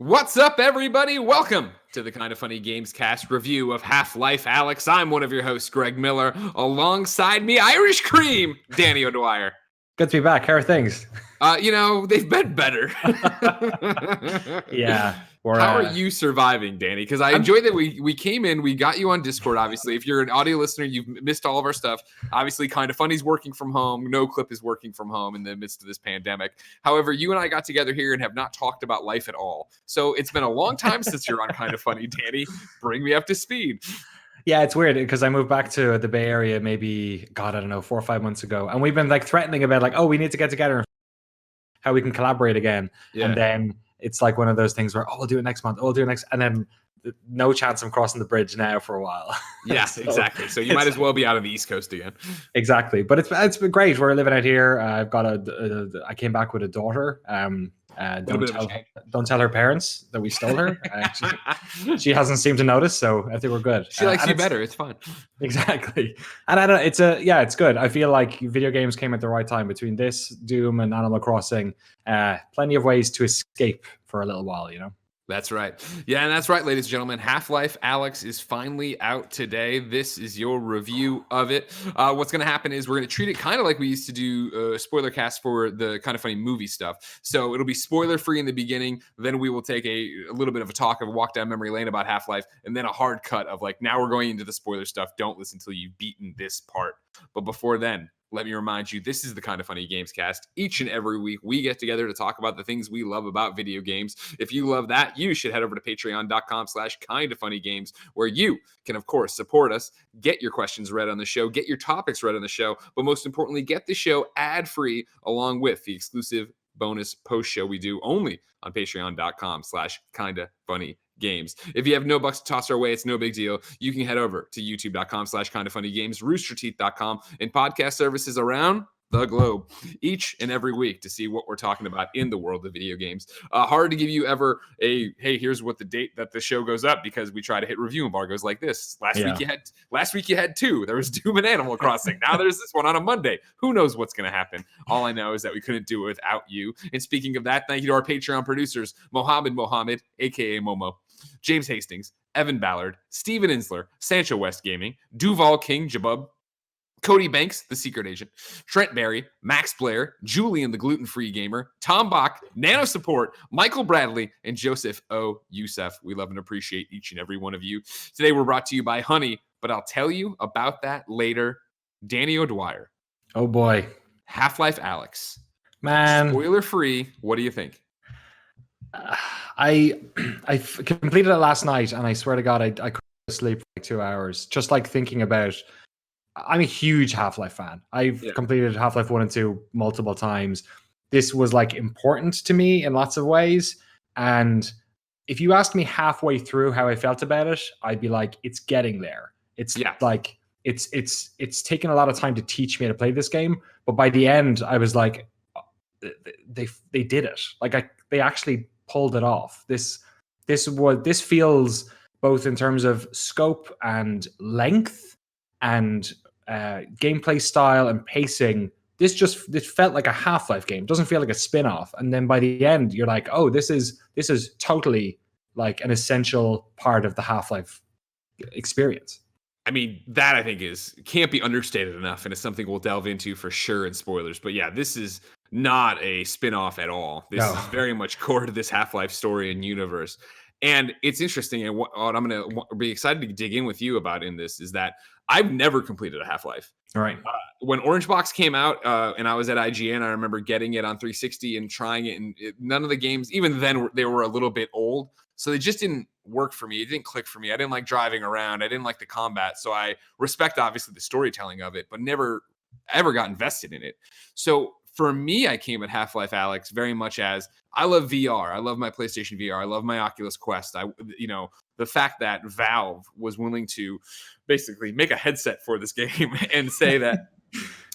What's up, everybody? Welcome to the Kind of Funny Gamescast review of Half-Life Alyx. I'm one of your hosts, Greg Miller. Alongside me, Irish Cream, Danny O'Dwyer. Good to be back. How are things? They've been better. Yeah. How are you surviving, Danny? Because I enjoy that we came in, we got you on Discord, obviously. If you're an audio listener, you've missed all of our stuff. Obviously, Kind of Funny's working from home. No Clip is working from home in the midst of this pandemic. However, you and I got together here and have not talked about life at all. So it's been a long time since you're on Kind of Funny, Danny. Bring me up to speed. Yeah, it's weird because I moved back to the Bay Area maybe, God, I don't know, 4 or 5 months ago. And we've been like threatening about like, oh, we need to get together and how we can collaborate again. Yeah. And then it's like one of those things where, oh, we'll do it next month. Oh, we'll do it next. And then no chance I'm crossing the bridge now for a while. Yeah, so, exactly. So you might as well be out on the East Coast again. Exactly. But it's been great. We're living out here. I've got I came back with a daughter. Don't tell her parents that we stole her. She hasn't seemed to notice, so I think we're good. She likes you better. It's fun. Exactly. And I don't know, it's good. I feel like video games came at the right time between this, Doom, and Animal Crossing. Plenty of ways to escape for a little while, you know? That's right. Yeah, and that's right, ladies and gentlemen. Half-Life Alyx is finally out today. This is your review of it. What's going to happen is we're going to treat it kind of like we used to do spoiler cast for the Kind of Funny movie stuff. So it'll be spoiler-free in the beginning. Then we will take a little bit of a talk of a walk down memory lane about Half-Life, and then a hard cut of like, now we're going into the spoiler stuff. Don't listen until you've beaten this part. But before then, let me remind you, this is the Kind of Funny Gamescast. Each and every week, we get together to talk about the things we love about video games. If you love that, you should head over to patreon.com/kindoffunnygames, where you can, of course, support us, get your questions read on the show, get your topics read on the show, but most importantly, get the show ad-free along with the exclusive bonus post show we do only on patreon.com/kindafunnygames. If you have no bucks to toss our way, it's no big deal. You can head over to youtube.com/kindoffunnygames, roosterteeth.com, and podcast services around the globe each and every week to see what we're talking about in the world of video games. Hard to give you ever a, hey, here's what the date that the show goes up, because we try to hit review embargoes like this. Last week you had two. There was Doom and Animal Crossing. Now there's this one on a Monday. Who knows what's going to happen? All I know is that we couldn't do it without you. And speaking of that, thank you to our Patreon producers, Mohammed, aka Momo, James Hastings, Evan Ballard, Steven Insler, Sancho West Gaming, Duval King Jabub, Cody Banks, the secret agent, Trent Berry, Max Blair, Julian, the gluten-free gamer, Tom Bach, Nano Support, Michael Bradley, and Joseph O. Youssef. We love and appreciate each and every one of you. Today we're brought to you by Honey, but I'll tell you about that later. Danny O'Dwyer. Oh boy. Half-Life Alyx. Man. Spoiler-free. What do you think? I completed it last night, and I swear to God, I couldn't sleep for like 2 hours. Just like thinking about, I'm a huge Half-Life fan. I've completed Half-Life 1 and 2 multiple times. This was like important to me in lots of ways. And if you asked me halfway through how I felt about it, I'd be like, it's getting there. It's like, it's taken a lot of time to teach me how to play this game. But by the end, I was like, they did it. Like they actually pulled it off. This feels, both in terms of scope and length and gameplay style and pacing, this felt like a Half-Life game. It doesn't feel like a spin-off. And then by the end, you're like, oh, this is totally like an essential part of the Half-Life experience. I mean, that I think can't be understated enough, and it's something we'll delve into for sure in spoilers. But yeah, this is not a spin-off at all. This is very much core to this Half-Life story and universe. And it's interesting, and what I'm going to be excited to dig in with you about in this is that I've never completed a Half-Life. All right. When Orange Box came out, and I was at IGN, I remember getting it on 360 and trying it, and none of the games, even then, they were a little bit old. So they just didn't work for me. It didn't click for me. I didn't like driving around. I didn't like the combat. So I respect, obviously, the storytelling of it, but never ever got invested in it. So for me, I came at Half-Life Alyx very much as, I love VR. I love my PlayStation VR. I love my Oculus Quest. The fact that Valve was willing to basically make a headset for this game and say that,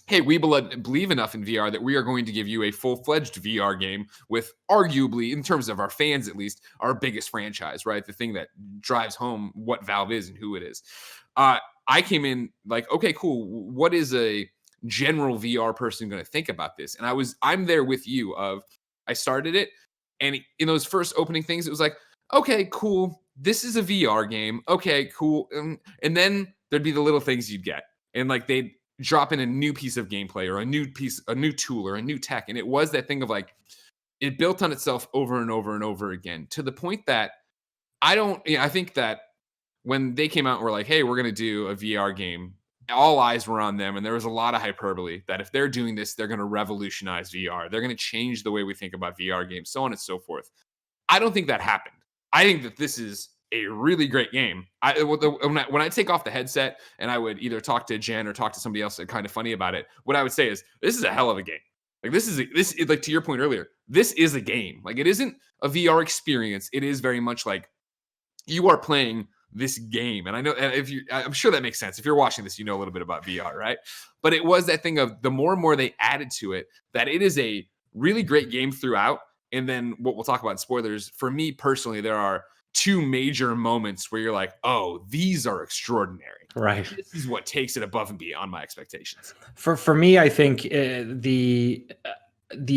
hey, we believe enough in VR that we are going to give you a full-fledged VR game with arguably, in terms of our fans at least, our biggest franchise, right? The thing that drives home what Valve is and who it is. I came in like, okay, cool. What is a general VR person going to think about this? And I'm there with you I started it. And in those first opening things, it was like, okay, cool. This is a VR game. Okay, cool. And then there'd be the little things you'd get. And like they'd drop in a new piece of gameplay or a new tool or a new tech. And it was that thing of like, it built on itself over and over and over again to the point that I think that when they came out and were like, hey, we're going to do a VR game, all eyes were on them. And there was a lot of hyperbole that if they're doing this, they're going to revolutionize VR. They're going to change the way we think about VR games, so on and so forth. I don't think that happened. I think that this is a really great game. When I take off the headset and I would either talk to Jen or talk to somebody else that's kind of funny about it, what I would say is, this is a hell of a game. Like this is like to your point earlier, this is a game. Like it isn't a VR experience. It is very much like you are playing this game. And I know I'm sure that makes sense. If you're watching this, you know a little bit about VR, right? But it was that thing of the more and more they added to it, that it is a really great game throughout. And then what we'll talk about in spoilers, for me personally, there are two major moments where you're like, oh, these are extraordinary. Right. This is what takes it above and beyond my expectations. For me, I think the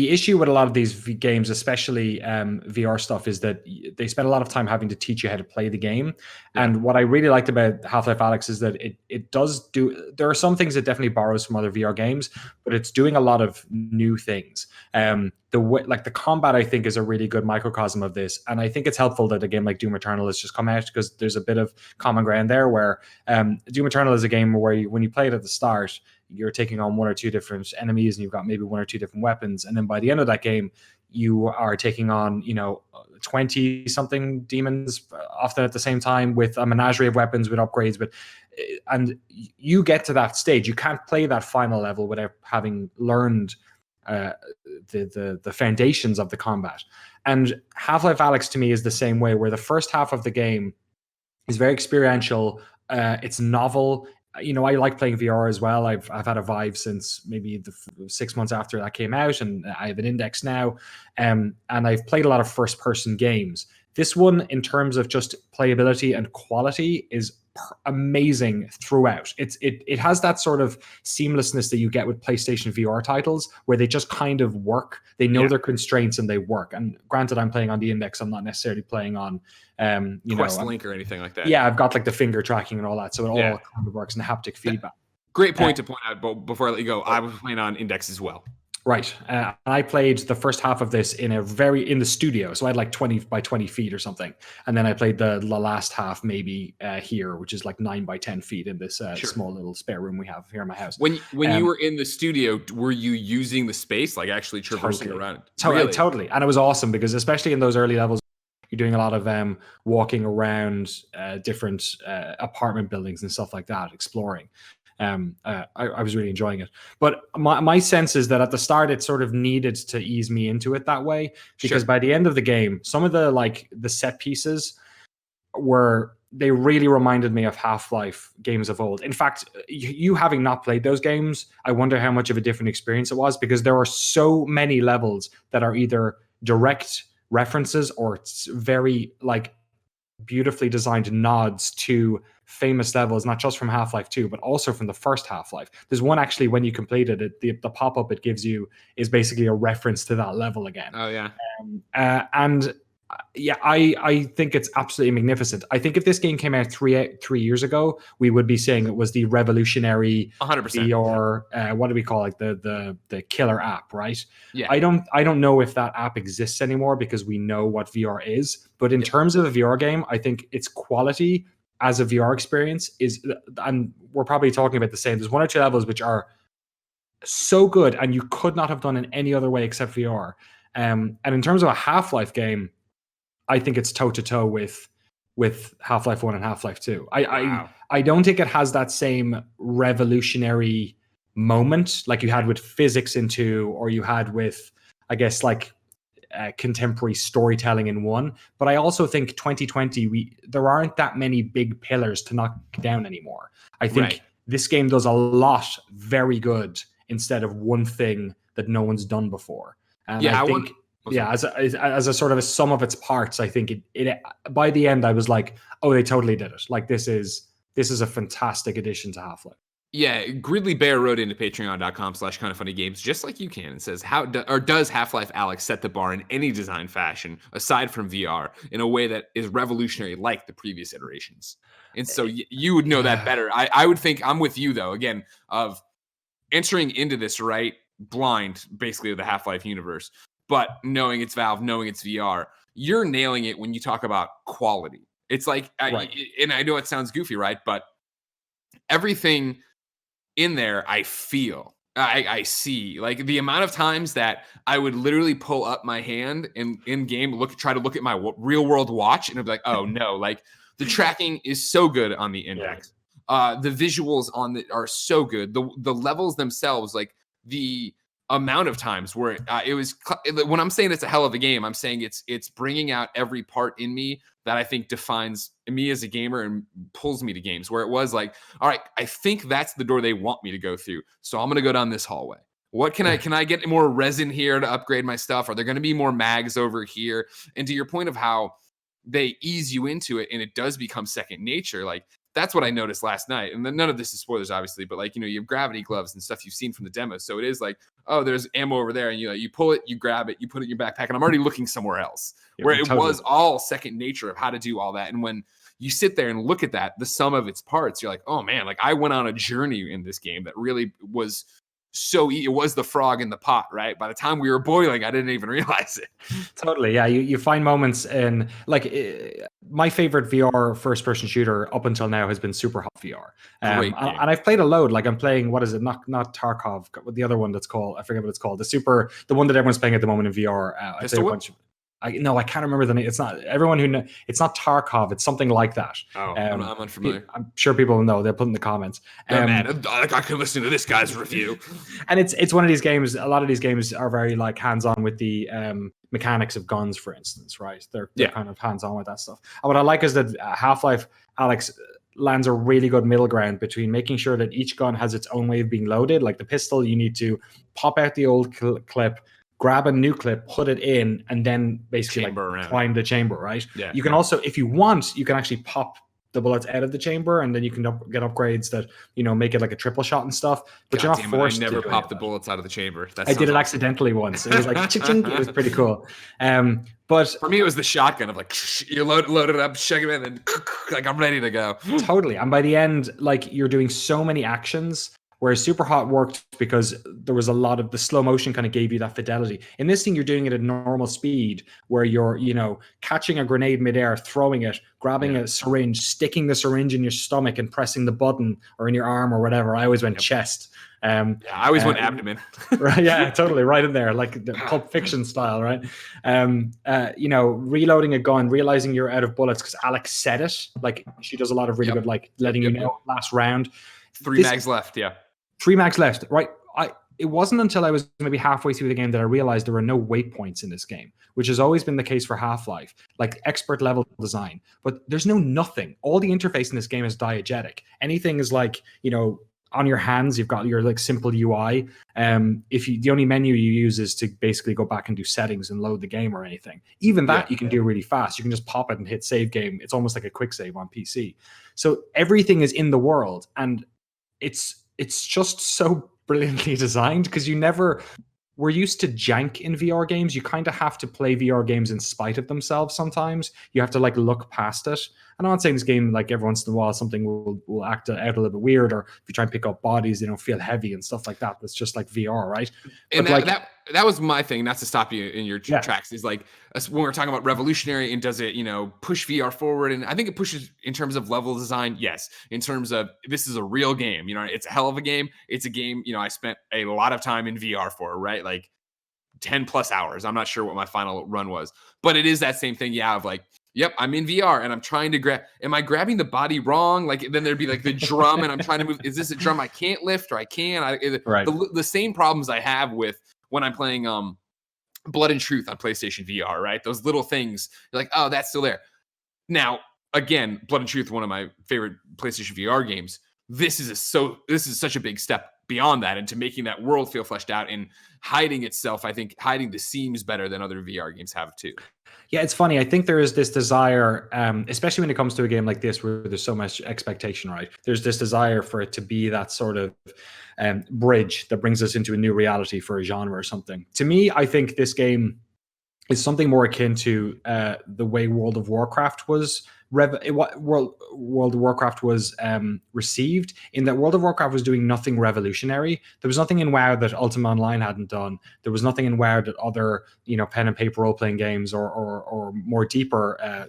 issue with a lot of these games, especially VR stuff, is that they spend a lot of time having to teach you how to play the game. Yeah. And what I really liked about Half-Life Alyx is that it does do. There are some things it definitely borrows from other VR games, but it's doing a lot of new things. The combat, I think, is a really good microcosm of this, and I think it's helpful that a game like Doom Eternal has just come out because there's a bit of common ground there. Where Doom Eternal is a game where when you play it at the start, you're taking on one or two different enemies and you've got maybe one or two different weapons. And then by the end of that game, you are taking on, 20 something demons often at the same time with a menagerie of weapons with upgrades. And you get to that stage. You can't play that final level without having learned the foundations of the combat. And Half-Life Alyx to me is the same way, where the first half of the game is very experiential. It's novel. I like playing VR as well. I've had a Vive since maybe the 6 months after that came out, and I have an Index now. And I've played a lot of first-person games. This one, in terms of just playability and quality, is amazing throughout. It has that sort of seamlessness that you get with PlayStation VR titles, where they just kind of work. They know their constraints and they work. And granted, I'm playing on the Index. I'm not necessarily playing on Quest Link or anything like that. Yeah, I've got like the finger tracking and all that, so it all kind of works, and haptic feedback. Great point to point out. But before I let you go, I was playing on Index as well. Right. I played the first half of this in the studio. So I had like 20 by 20 feet or something. And then I played the last half maybe here, which is like 9 by 10 feet in this small little spare room we have here in my house. When you were in the studio, were you using the space, like actually traversing around? Totally. And it was awesome because especially in those early levels, you're doing a lot of walking around different apartment buildings and stuff like that, exploring. I was really enjoying it. But my sense is that at the start, it sort of needed to ease me into it that way, because by the end of the game, some of the set pieces they really reminded me of Half-Life games of old. In fact, you having not played those games, I wonder how much of a different experience it was, because there are so many levels that are either direct references or it's very beautifully designed nods to famous levels, not just from Half-Life 2, but also from the first Half-Life. There's one actually, when you completed it, the pop-up it gives you is basically a reference to that level again. Oh, yeah. I think it's absolutely magnificent. I think if this game came out 3 years ago, we would be saying it was the revolutionary 100% VR, what do we call it? The killer app, right? Yeah. I don't know if that app exists anymore because we know what VR is. But in terms of a VR game, I think its quality as a VR experience is, and we're probably talking about the same. There's 1 or 2 levels which are so good, and you could not have done in any other way except VR. And in terms of a Half-Life game, I think it's toe-to-toe with Half-Life 1 and Half-Life 2. I don't think it has that same revolutionary moment like you had with physics in 2, or you had with, I guess, contemporary storytelling in 1. But I also think 2020, there aren't that many big pillars to knock down anymore. I think this game does a lot very good instead of one thing that no one's done before. And I think... as a sort of a sum of its parts, I think it by the end I was like, oh, they totally did it. Like this is a fantastic addition to Half-Life. Yeah, Gridley Bear wrote into patreon.com/kindoffunnygames just like you can and says, does Half-Life Alyx set the bar in any design fashion aside from VR in a way that is revolutionary like the previous iterations? And so you would know that Yeah. better. I would think I'm with you though, again, of entering into this right blind basically of the Half-Life universe, but knowing it's Valve, knowing it's VR, you're nailing it when you talk about quality. It's like, Right. and I know it sounds goofy, right? But everything in there, I feel, I see, like the amount of times that I would literally pull up my hand in game, try to look at my real world watch, and I'd be like, oh no, like the tracking is so good on the index. The visuals are so good. The levels themselves, like the amount of times where it was when I'm saying it's a hell of a game, I'm saying it's bringing out every part in me that I think defines me as a gamer and pulls me to games, where it was like, all right, I think that's the door they want me to go through, so I'm gonna go down this hallway. What can I get more resin here to upgrade my stuff? Are there going to be more mags over here? And to your point of how they ease you into it and it does become second nature, like that's what I noticed last night. And then none of this is spoilers, obviously, but like, you have gravity gloves and stuff you've seen from the demo. So it is like, oh, there's ammo over there. And you pull it, you grab it, you put it in your backpack, and I'm already looking somewhere else, where it was all second nature of how to do all that. And when you sit there and look at that, the sum of its parts, you're like, oh man, like I went on a journey in this game that really was it was the frog in the pot, right? By the time we were boiling, I didn't even realize it. Totally, yeah. You find moments in like my favorite VR first person shooter up until now has been Super Hot VR, and I've played a load. Like I'm playing, what is it? Not Tarkov, the other one that's called, I forget what it's called. The one that everyone's playing at the moment in VR. I played a bunch. I can't remember the name. It's not everyone who knows. It's not Tarkov. It's something like that. Oh, I'm unfamiliar. I'm sure people will know. They'll put in the comments. Man, I can listen to this guy's review. And it's one of these games. A lot of these games are very like hands-on with the mechanics of guns, for instance. Right? They're kind of hands-on with that stuff. And what I like is that Half-Life Alyx lands a really good middle ground between making sure that each gun has its own way of being loaded. Like the pistol, you need to pop out the old clip, grab a new clip, put it in, and then basically climb the chamber, right? Yeah. You can also, if you want, you can actually pop the bullets out of the chamber, and then you can get upgrades that, make it like a triple shot and stuff. But you're not forced to. I never popped the bullets out of the chamber. I did it accidentally once. It was like ching. It was pretty cool. But for me, it was the shotgun of like you load it up, shake it in, and like I'm ready to go. Totally. And by the end, like you're doing so many actions. Whereas Super Hot worked because there was a lot of the slow motion kind of gave you that fidelity. In this thing, you're doing it at normal speed where you're, catching a grenade midair, throwing it, grabbing a syringe, sticking the syringe in your stomach and pressing the button or in your arm or whatever. I always went chest. I always went abdomen. Right, yeah, totally. Right in there, like the Pulp Fiction style, right? Reloading a gun, realizing you're out of bullets because Alyx said it. Like she does a lot of really good, like letting you know last round. 3 mags left, 3 mags left, right? It wasn't until I was maybe halfway through the game that I realized there were no waypoints in this game, which has always been the case for Half-Life, like expert level design. But there's nothing. All the interface in this game is diegetic. Anything is like, on your hands, you've got your like simple UI. The only menu you use is to basically go back and do settings and load the game or anything. Even that you can do really fast. You can just pop it and hit save game. It's almost like a quick save on PC. So everything is in the world, and it's just so brilliantly designed because we're used to jank in VR games. You kind of have to play VR games in spite of themselves sometimes. You have to like look past it. And I'm not saying this game, like every once in a while, something will act out a little bit weird, or if you try and pick up bodies, they don't feel heavy and stuff like that. That's just like VR, right? And that was my thing, not to stop you in your tracks, is like when we're talking about revolutionary and does it, push VR forward. And I think it pushes in terms of level design. Yes. In terms of this is a real game, it's a hell of a game. It's a game, I spent a lot of time in VR for, right? Like 10 plus hours. I'm not sure what my final run was, but it is that same thing. Of like, yep, I'm in VR and I'm trying to grab. Am I grabbing the body wrong? Like then there'd be like the drum and I'm trying to move. Is this a drum I can't lift or I can? Right. The same problems I have with when I'm playing Blood and Truth on PlayStation VR, right? Those little things, you're like, oh, that's still there. Now, again, Blood and Truth, one of my favorite PlayStation VR games. this is such a big step beyond that, into making that world feel fleshed out and hiding itself. I think hiding the seams better than other VR games have too. Yeah, it's funny. I think there is this desire, especially when it comes to a game like this, where there's so much expectation, right? There's this desire for it to be that sort of bridge that brings us into a new reality for a genre or something. To me, I think this game is something more akin to the way World of Warcraft was World of Warcraft was received, in that World of Warcraft was doing nothing revolutionary. There was nothing in WoW that Ultima Online hadn't done. There was nothing in WoW that other, pen and paper role playing games or more deeper,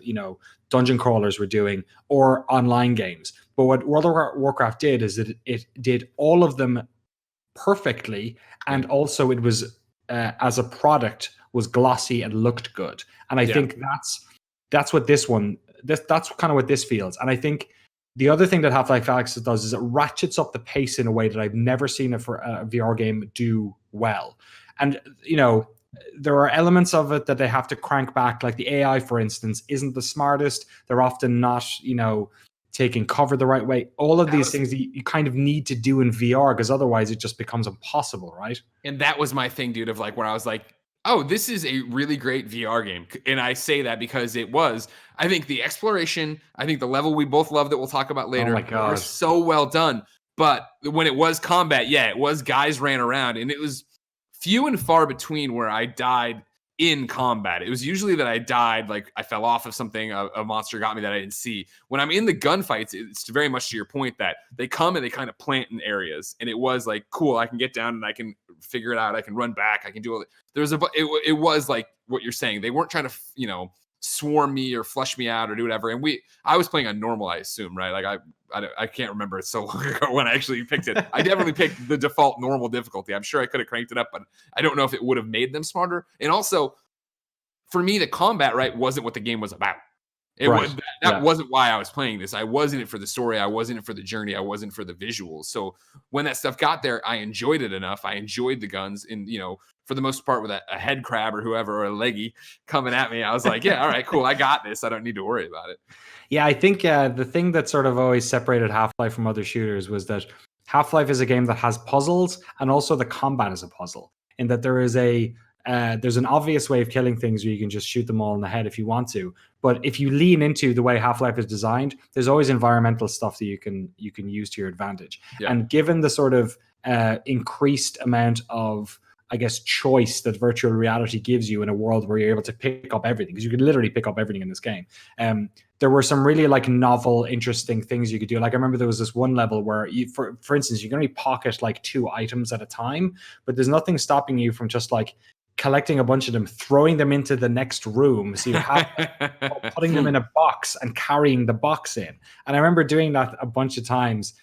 dungeon crawlers were doing, or online games. But what World of Warcraft did is that it did all of them perfectly, and also it was as a product was glossy and looked good. And I think that's what this one. That's kind of what this feels. And I think the other thing that Half-Life Alyx does is it ratchets up the pace in a way that I've never seen it for a VR game do well. And, there are elements of it that they have to crank back. Like the AI, for instance, isn't the smartest. They're often not, taking cover the right way. All of these things that you kind of need to do in VR, because otherwise it just becomes impossible, right? And that was my thing, dude, of like where I was like, oh, this is a really great VR game. And I say that because it was. I think the exploration, I think the level we both love that we'll talk about later, were so well done. But when it was combat, it was guys ran around, and it was few and far between where I died in combat. It was usually that I died, like I fell off of something, a monster got me that I didn't see. When I'm in the gunfights, it's very much to your point that they come and they kind of plant in areas, and it was like, cool, I can get down and I can figure it out. I can run back. I can do all. It was like what you're saying. They weren't trying to, swarm me or flush me out or do whatever. And I was playing on normal, I assume, right? Like I can't remember. It's so long ago when I actually picked it. I definitely picked the default normal difficulty. I'm sure I could have cranked it up, but I don't know if it would have made them smarter. And also, for me, the combat, right, wasn't what the game was about. That wasn't why I was playing this. I wasn't it for the story. I wasn't it for the journey. I wasn't for the visuals. So when that stuff got there, I enjoyed it enough. I enjoyed the guns, and for the most part, with a head crab or whoever, or a leggy coming at me, I was like, yeah, all right, cool, I got this. I don't need to worry about it. Yeah, I think the thing that sort of always separated Half-Life from other shooters was that Half-Life is a game that has puzzles, and also the combat is a puzzle, in that there's an obvious way of killing things where you can just shoot them all in the head if you want to. But if you lean into the way Half-Life is designed, there's always environmental stuff that you can use to your advantage. Yeah. And given the sort of increased amount of, I guess, choice that virtual reality gives you in a world where you're able to pick up everything, because you can literally pick up everything in this game. There were some really like novel, interesting things you could do. Like I remember there was this one level where for instance, you can only pocket like 2 items at a time, but there's nothing stopping you from just like collecting a bunch of them, throwing them into the next room. So you have putting them in a box and carrying the box in. And I remember doing that a bunch of times,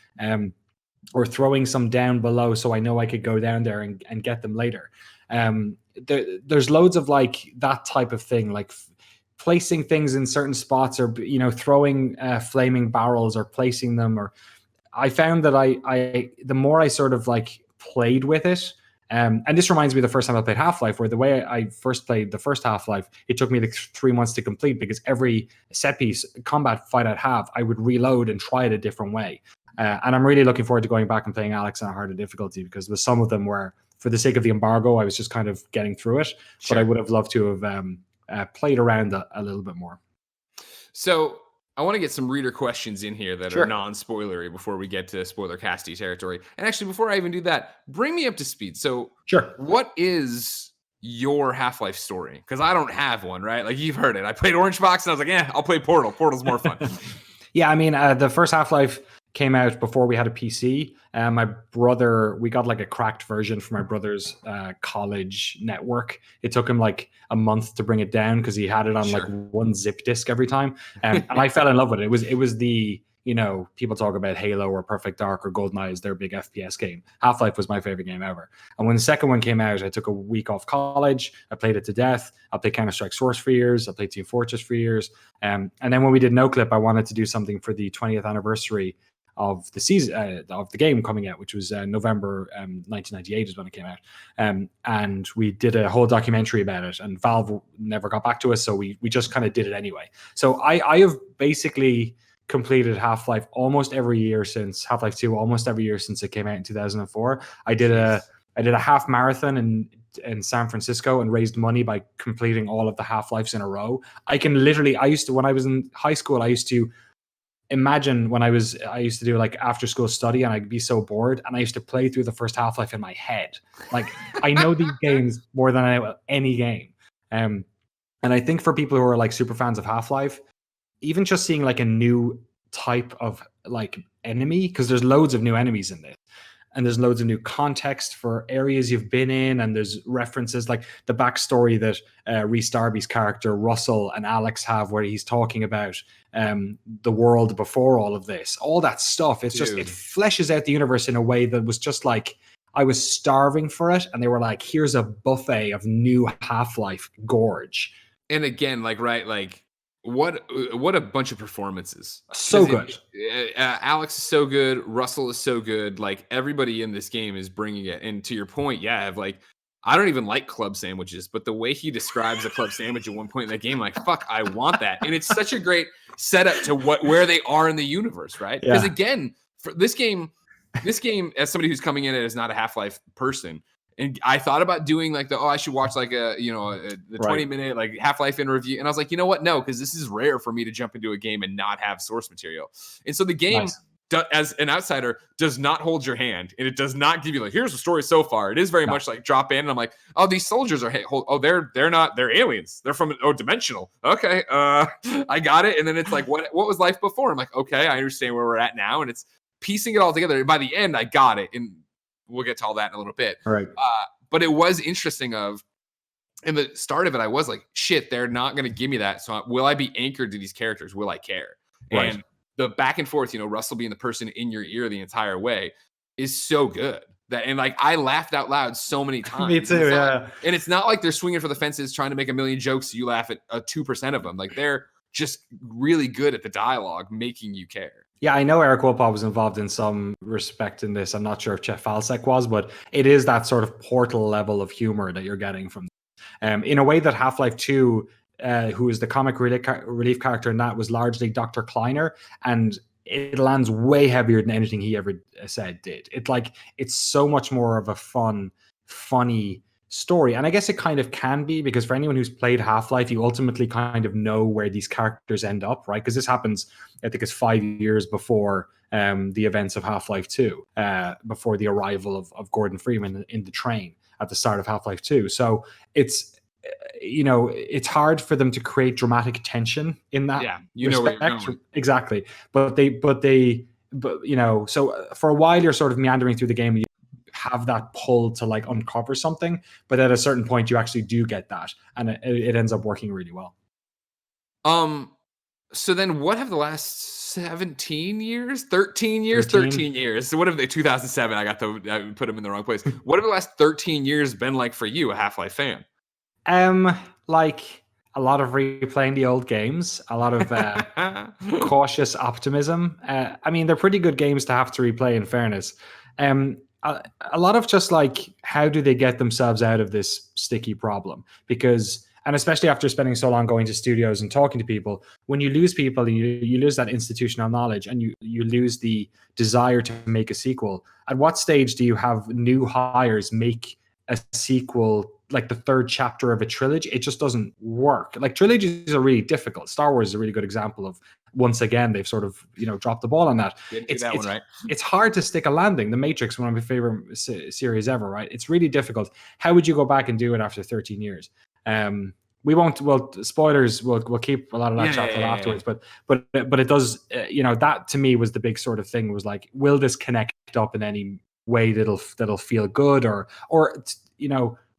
or throwing some down below so I know I could go down there and get them later. There's loads of like that type of thing, like placing things in certain spots, or throwing flaming barrels or placing them. Or I found that I the more I sort of like played with it, and this reminds me of the first time I played Half-Life, where the way I first played the first Half-Life, it took me like 3 months to complete, because every set piece combat fight I'd have, I would reload and try it a different way. And I'm really looking forward to going back and playing Alyx on a harder difficulty, because with some of them where, for the sake of the embargo, I was just kind of getting through it. Sure. But I would have loved to have played around a little bit more. So I want to get some reader questions in here that are non-spoilery before we get to spoiler casty territory. And actually, before I even do that, bring me up to speed. So what is your Half-Life story? Because I don't have one, right? Like, you've heard it. I played Orange Box and I was like, I'll play Portal. Portal's more fun. Yeah, I mean, the first Half-Life came out before we had a PC. My brother, we got like a cracked version from my brother's college network. It took him like a month to bring it down because he had it on like one zip disk every time. And I fell in love with it. It was the, people talk about Halo or Perfect Dark or GoldenEye as their big FPS game. Half-Life was my favorite game ever. And when the second one came out, I took a week off college. I played it to death. I played Counter-Strike Source for years. I played Team Fortress for years. And then when we did No Clip, I wanted to do something for the 20th anniversary of the season of the game coming out, which was November 1998 is when it came out, and we did a whole documentary about it. And Valve never got back to us, so we just kind of did it anyway. So I have basically completed Half-Life almost every year since Half-Life 2, almost every year since it came out in 2004. I did a half marathon in San Francisco and raised money by completing all of the Half-Lives in a row. When I was in high school, I used to imagine I used to do like after school study, and I'd be so bored, and I used to play through the first Half-Life in my head. Like, I know these games more than I know any game. And I think for people who are like super fans of Half-Life, even just seeing like a new type of like enemy, because there's loads of new enemies in this, and there's loads of new context for areas you've been in, and there's references like the backstory that Rhys Darby's character Russell and Alyx have, where he's talking about the world before all of this, all that stuff. It's just, it fleshes out the universe in a way that was just like, I was starving for it, and they were like, here's a buffet of new Half-Life gorge. And again, like, right, like, what a bunch of performances. So good. Alyx is so good. Russell is so good. Like, everybody in this game is bringing it. And to your point, I don't even like club sandwiches, but the way he describes a club sandwich at one point in the game, like, fuck, I want that. And it's such a great setup to where they are in the universe, right? Because again, for this game, as somebody who's coming in as not a Half-Life person, and I thought about doing like I should watch like the 20-minute like Half-Life in review. And I was like, you know what? No, because this is rare for me to jump into a game and not have source material. And so the game, as an outsider, does not hold your hand, and it does not give you like, here's the story so far. It is very much like drop in, and I'm like, oh, these soldiers are they're aliens. They're from dimensional. Okay, I got it. And then it's like, what was life before? I'm like, okay, I understand where we're at now, and it's piecing it all together. And by the end, I got it. And we'll get to all that in a little bit. All right. But it was interesting in the start of it, I was like, shit, they're not going to give me that. So will I be anchored to these characters? Will I care? Right. And the back and forth, Russell being the person in your ear the entire way is so good. And like, I laughed out loud so many times. Me too, And it's not like they're swinging for the fences trying to make a million jokes so you laugh at 2% of them. Like, they're just really good at the dialogue, making you care. Yeah, I know Eric Wolpaw was involved in some respect in this. I'm not sure if Jeff Falsek was, but it is that sort of Portal level of humor that you're getting from in a way that Half-Life 2, who is the comic relief character in that, was largely Dr. Kleiner, and it lands way heavier than anything he ever said did. It's so much more of a funny story. And I guess it kind of can be, because for anyone who's played Half-Life, you ultimately kind of know where these characters end up, right? Because this happens, I think it's 5 years before the events of Half-Life 2, before the arrival of Gordon Freeman in the train at the start of Half-Life 2. So it's, it's hard for them to create dramatic tension in that respect. Where you're going. Exactly. But so for a while you're sort of meandering through the game, and you have that pull to like uncover something, but at a certain point you actually do get that, and it ends up working really well. So then what have the last 17 years, 13 years? So what have they, 2007, I put them in the wrong place. What have the last 13 years been like for you, a Half-Life fan? Like a lot of replaying the old games, a lot of cautious optimism. I mean, they're pretty good games to have to replay, in fairness. A lot of just like, how do they get themselves out of this sticky problem? Because, and especially after spending so long going to studios and talking to people, when you lose people and you lose that institutional knowledge, and you lose the desire to make a sequel, at what stage do you have new hires make a sequel, like the third chapter of a trilogy? It just doesn't work. Like, trilogies are really difficult. Star Wars is a really good example of, once again, they've sort of, dropped the ball on that. It's hard to stick a landing. The Matrix, one of my favorite series ever, right? It's really difficult. How would you go back and do it after 13 years? We won't, well, spoilers, we'll keep a lot of that chat till afterwards, but it does, that to me was the big sort of thing, was like, will this connect up in any way that'll feel good, or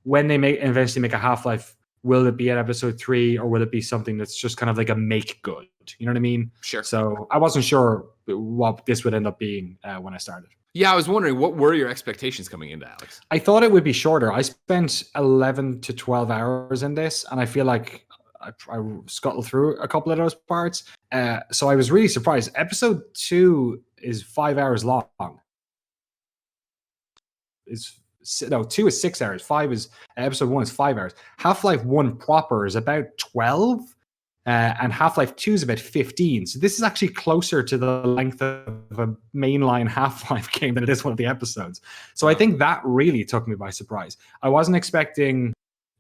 when they eventually make a Half-Life, will it be at episode 3, or will it be something that's just kind of like a make good? You know what I mean? Sure. So I wasn't sure what this would end up being when I started. Yeah, I was wondering, what were your expectations coming into Alyx? I thought it would be shorter. I spent 11 to 12 hours in this, and I feel like I scuttled through a couple of those parts. So I was really surprised. Episode 2 is 5 hours long. 2 is 6 hours. Episode 1 is 5 hours. Half-Life 1 proper is about 12. and Half-Life 2 is about 15. So this is actually closer to the length of a mainline Half-Life game than it is one of the episodes. So I think that really took me by surprise. I wasn't expecting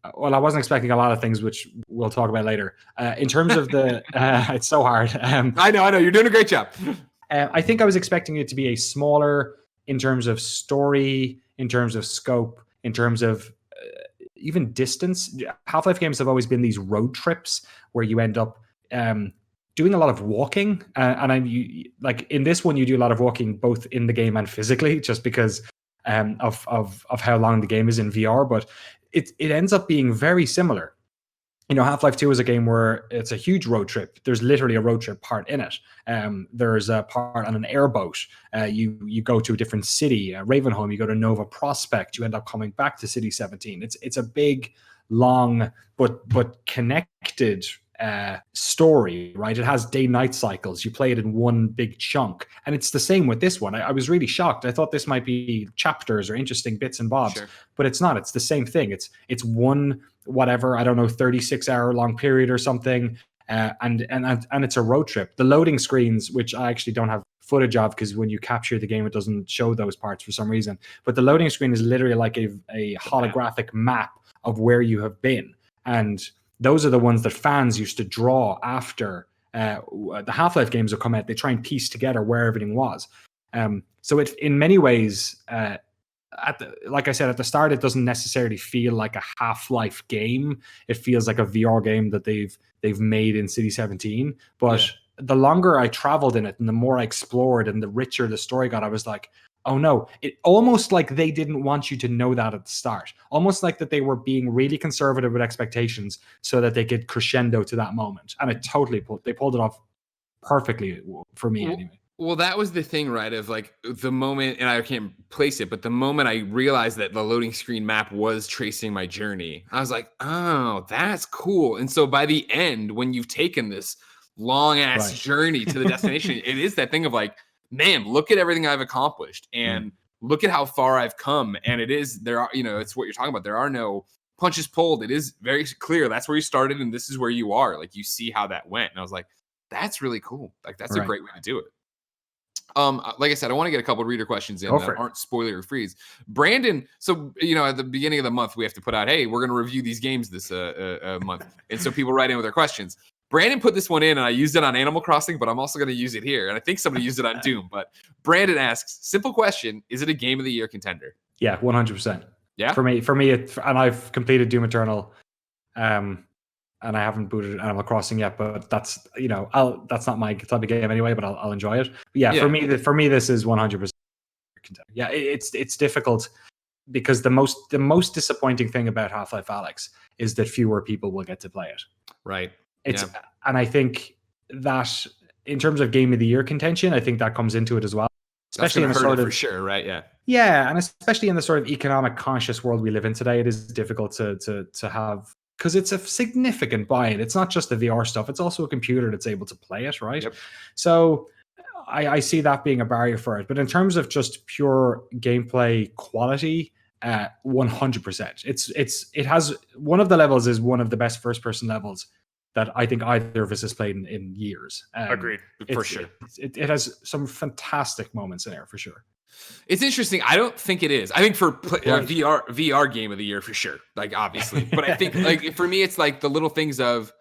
a lot of things, which we'll talk about later. In terms of the, it's so hard. I know. You're doing a great job. I think I was expecting it to be a smaller in terms of story, in terms of scope, in terms of even distance. Half-Life games have always been these road trips where you end up doing a lot of walking, and like in this one, you do a lot of walking both in the game and physically, just because of how long the game is in VR. But it ends up being very similar. Half-Life 2 is a game where it's a huge road trip. There's literally a road trip part in it. There's a part on an airboat. You go to a different city, Ravenholm. You go to Nova Prospect. You end up coming back to City 17. It's a big, long, but connected story, right? It has day-night cycles. You play it in one big chunk, and it's the same with this one. I was really shocked. I thought this might be chapters or interesting bits and bobs, but it's not. It's the same thing. It's one, whatever, I don't know, 36-hour long period or something, and it's a road trip. The loading screens, which I actually don't have footage of because when you capture the game, it doesn't show those parts for some reason. But the loading screen is literally like a holographic map of where you have been, and those are the ones that fans used to draw after the Half-Life games would come out. They try and piece together where everything was. So it, in many ways, like I said at the start, it doesn't necessarily feel like a Half-Life game. It feels like a VR game that they've made in City 17. But the longer I traveled in it and the more I explored and the richer the story got, I was like, oh no, it almost like they didn't want you to know that at the start. Almost like that they were being really conservative with expectations so that they could crescendo to that moment. And they pulled it off perfectly for me anyway. Well, that was the thing, right? Of like the moment, and I can't place it, but the moment I realized that the loading screen map was tracing my journey, I was like, oh, that's cool. And so by the end, when you've taken this long ass journey to the destination, it is that thing of like, man, look at everything I've accomplished and look at how far I've come. And it's what you're talking about. There are no punches pulled. It is very clear. That's where you started and this is where you are. Like you see how that went. And I was like, that's really cool. Like that's a great way to do it. Like I said, I want to get a couple of reader questions in that aren't spoiler free. Brandon, so at the beginning of the month we have to put out, hey, we're going to review these games this month. And so people write in with their questions. Brandon put this one in, and I used it on Animal Crossing, but I'm also going to use it here. And I think somebody used it on Doom. But Brandon asks, simple question, is it a Game of the Year contender? Yeah, 100%. Yeah? For me, and I've completed Doom Eternal, and I haven't booted Animal Crossing yet, but that's, that's not my type of game anyway, but I'll enjoy it. But for me, this is 100% contender. Yeah, it's difficult because the most disappointing thing about Half-Life Alyx is that fewer people will get to play it. Right. And I think that in terms of Game of the Year contention, I think that comes into it as well. Especially in the sort of, for sure, right? Yeah, and especially in the sort of economic conscious world we live in today, it is difficult to have, because it's a significant buy-in. It's not just the VR stuff; it's also a computer that's able to play it, right? Yep. So I see that being a barrier for it. But in terms of just pure gameplay quality, 100%. It has one of the levels is one of the best first-person levels that I think either of us has played in years. Agreed, for sure. It has some fantastic moments in there, for sure. It's interesting. I don't think it is. I think for VR Game of the Year, for sure. Like, obviously. But I think, like, for me, it's like the little things of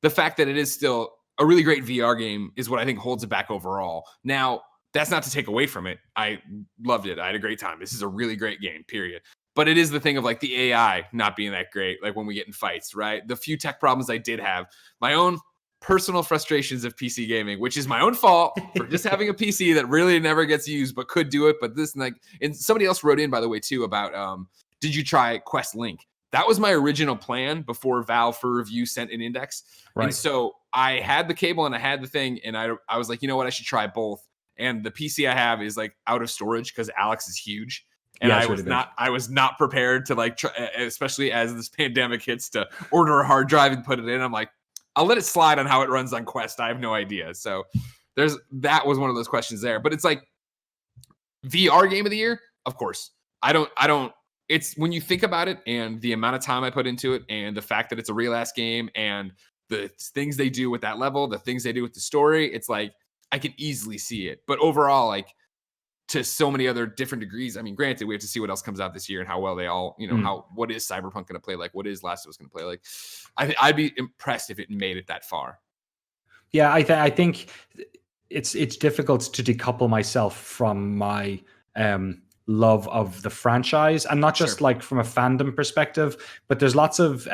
the fact that it is still a really great VR game is what I think holds it back overall. Now, that's not to take away from it. I loved it. I had a great time. This is a really great game, period. But it is the thing of like the AI not being that great, like when we get in fights, right? The few tech problems I did have, my own personal frustrations of PC gaming, which is my own fault for just having a PC that really never gets used, but could do it. But this, and somebody else wrote in, by the way, too, about did you try Quest Link? That was my original plan before Valve for review sent an index. Right. And so I had the cable and I had the thing, and I was like, you know what? I should try both. And the PC I have is like out of storage because Alyx is huge. And yeah, I was not prepared to like, especially as this pandemic hits, to order a hard drive and put it in. I'm like, I'll let it slide on how it runs on Quest. I have no idea. So that was one of those questions there. But it's like VR Game of the Year, of course. I don't. It's when you think about it and the amount of time I put into it and the fact that it's a real ass game and the things they do with that level, the things they do with the story, it's like I can easily see it. But overall, like to so many other different degrees, I mean, granted, we have to see what else comes out this year and how well they all, what is Cyberpunk going to play like? What is Last of Us going to play like? I'd be impressed if it made it that far. Yeah, I think it's difficult to decouple myself from my love of the franchise, and not just like from a fandom perspective, but there's lots of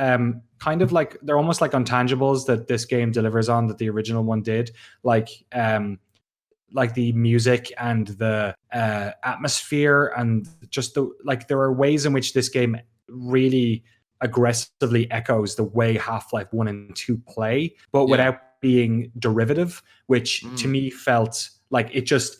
kind of like they're almost like intangibles that this game delivers on that the original one did, like the music and the atmosphere, and just there are ways in which this game really aggressively echoes the way Half-Life 1 and 2 play, but without being derivative, which to me felt like it just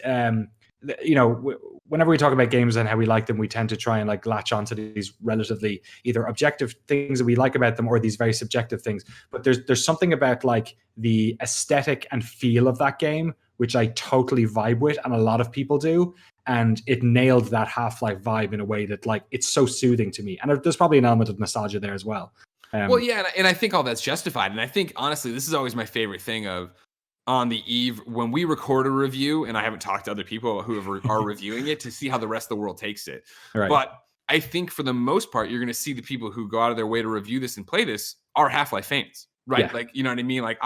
whenever we talk about games and how we like them, we tend to try and like latch onto these relatively either objective things that we like about them or these very subjective things. But there's something about like the aesthetic and feel of that game which I totally vibe with, and a lot of people do. And it nailed that Half-Life vibe in a way that like it's so soothing to me. And there's probably an element of nostalgia there as well. Well, yeah, and I think all that's justified. And I think honestly, this is always my favorite thing of on the eve when we record a review, and I haven't talked to other people who are reviewing it to see how the rest of the world takes it. Right. But I think for the most part, you're going to see the people who go out of their way to review this and play this are Half-Life fans, right? Yeah. Like, you know what I mean? Like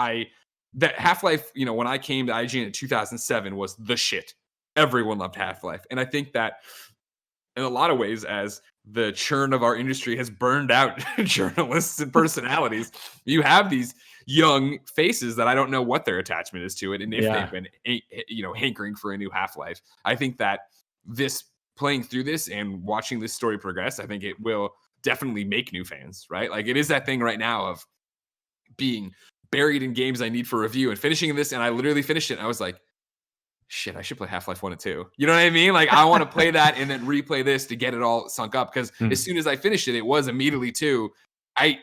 that Half-Life, when I came to IGN in 2007 was the shit. Everyone loved Half-Life. And I think that in a lot of ways, as the churn of our industry has burned out journalists and personalities, you have these young faces that I don't know what their attachment is to it, and if they've been hankering for a new Half-Life. I think that this playing through this and watching this story progress, I think it will definitely make new fans, right? Like it is that thing right now of being buried in games I need for review and finishing this, and I literally finished it and I was like, shit, I should play Half-Life 1 and 2. You know what I mean? Like I want to play that and then replay this to get it all sunk up, because as soon as I finished it, it was immediately to I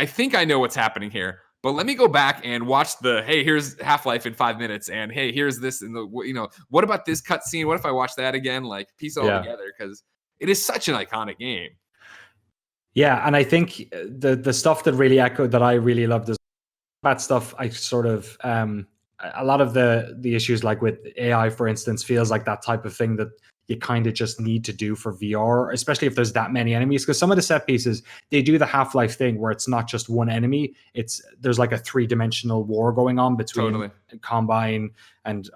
think I know what's happening here, but let me go back and watch hey, here's Half-Life in 5 minutes, and hey, here's this, and what about this cutscene? What if I watch that again? Like piece it all together, because it is such an iconic game. Yeah, and I think the stuff that really echoed that I really loved is that stuff. I sort of a lot of the issues, like with AI, for instance, feels like that type of thing that you kind of just need to do for VR, especially if there's that many enemies. Because some of the set pieces, they do the Half-Life thing where it's not just one enemy; there's like a 3-dimensional war going on between Combine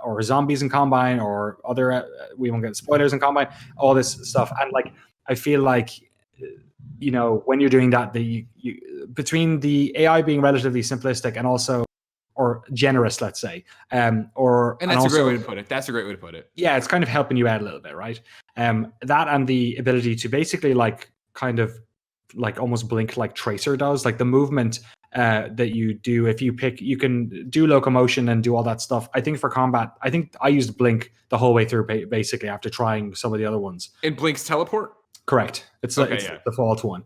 or zombies in Combine, or other. We won't get spoilers in Combine. All this stuff, and like I feel like when you're doing that, you between the AI being relatively simplistic and also or generous, let's say, and that's also, a great way to put it. That's a great way to put it. Yeah, it's kind of helping you out a little bit, right? That and the ability to basically like kind of like almost blink like Tracer does, like the movement that you do. If you pick, you can do locomotion and do all that stuff. I think for combat, I think I used blink the whole way through, basically after trying some of the other ones. And blink's teleport? Correct. It's the default one.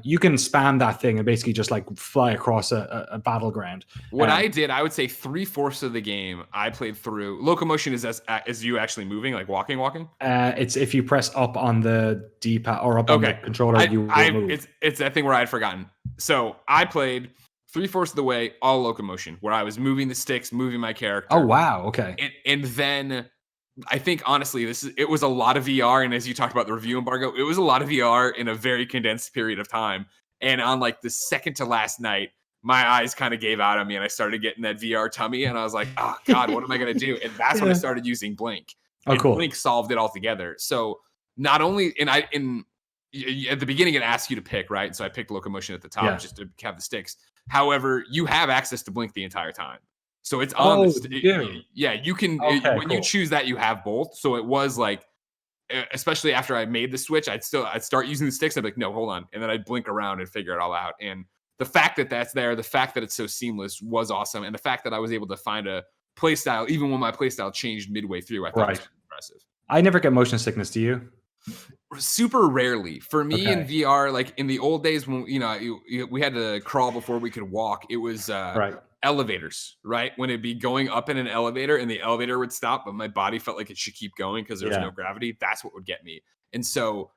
You can spam that thing and basically just like fly across a battleground. What I did, I would say 3/4 of the game I played through. Locomotion is as you actually moving, like walking. It's if you press up on the D-pad or up on the controller, you will move. It's that thing where I had forgotten. So I played 3/4 of the way all locomotion, where I was moving the sticks, moving my character. Oh wow, okay. And then I think honestly, it was a lot of VR, and as you talked about the review embargo, it was a lot of VR in a very condensed period of time. And on like the second to last night, my eyes kind of gave out on me, and I started getting that VR tummy, and I was like, "Oh God, what am I gonna do?" And that's when I started using Blink. Oh, cool. Blink solved it all together. So not only at the beginning it asks you to pick, right? And so I picked locomotion at the top just to have the sticks. However, you have access to Blink the entire time. So it's on you can when you choose that, you have both. So it was like, especially after I made the switch, I'd start using the sticks. I'd be like, no, hold on, and then I'd blink around and figure it all out. And the fact that that's there, the fact that it's so seamless was awesome, and the fact that I was able to find a play style even when my play style changed midway through, I thought was impressive. I never get motion sickness. Do you? Super rarely. For me in VR, like in the old days when we had to crawl before we could walk, it was elevators, right? When it'd be going up in an elevator and the elevator would stop, but my body felt like it should keep going because there was no gravity. That's what would get me. And so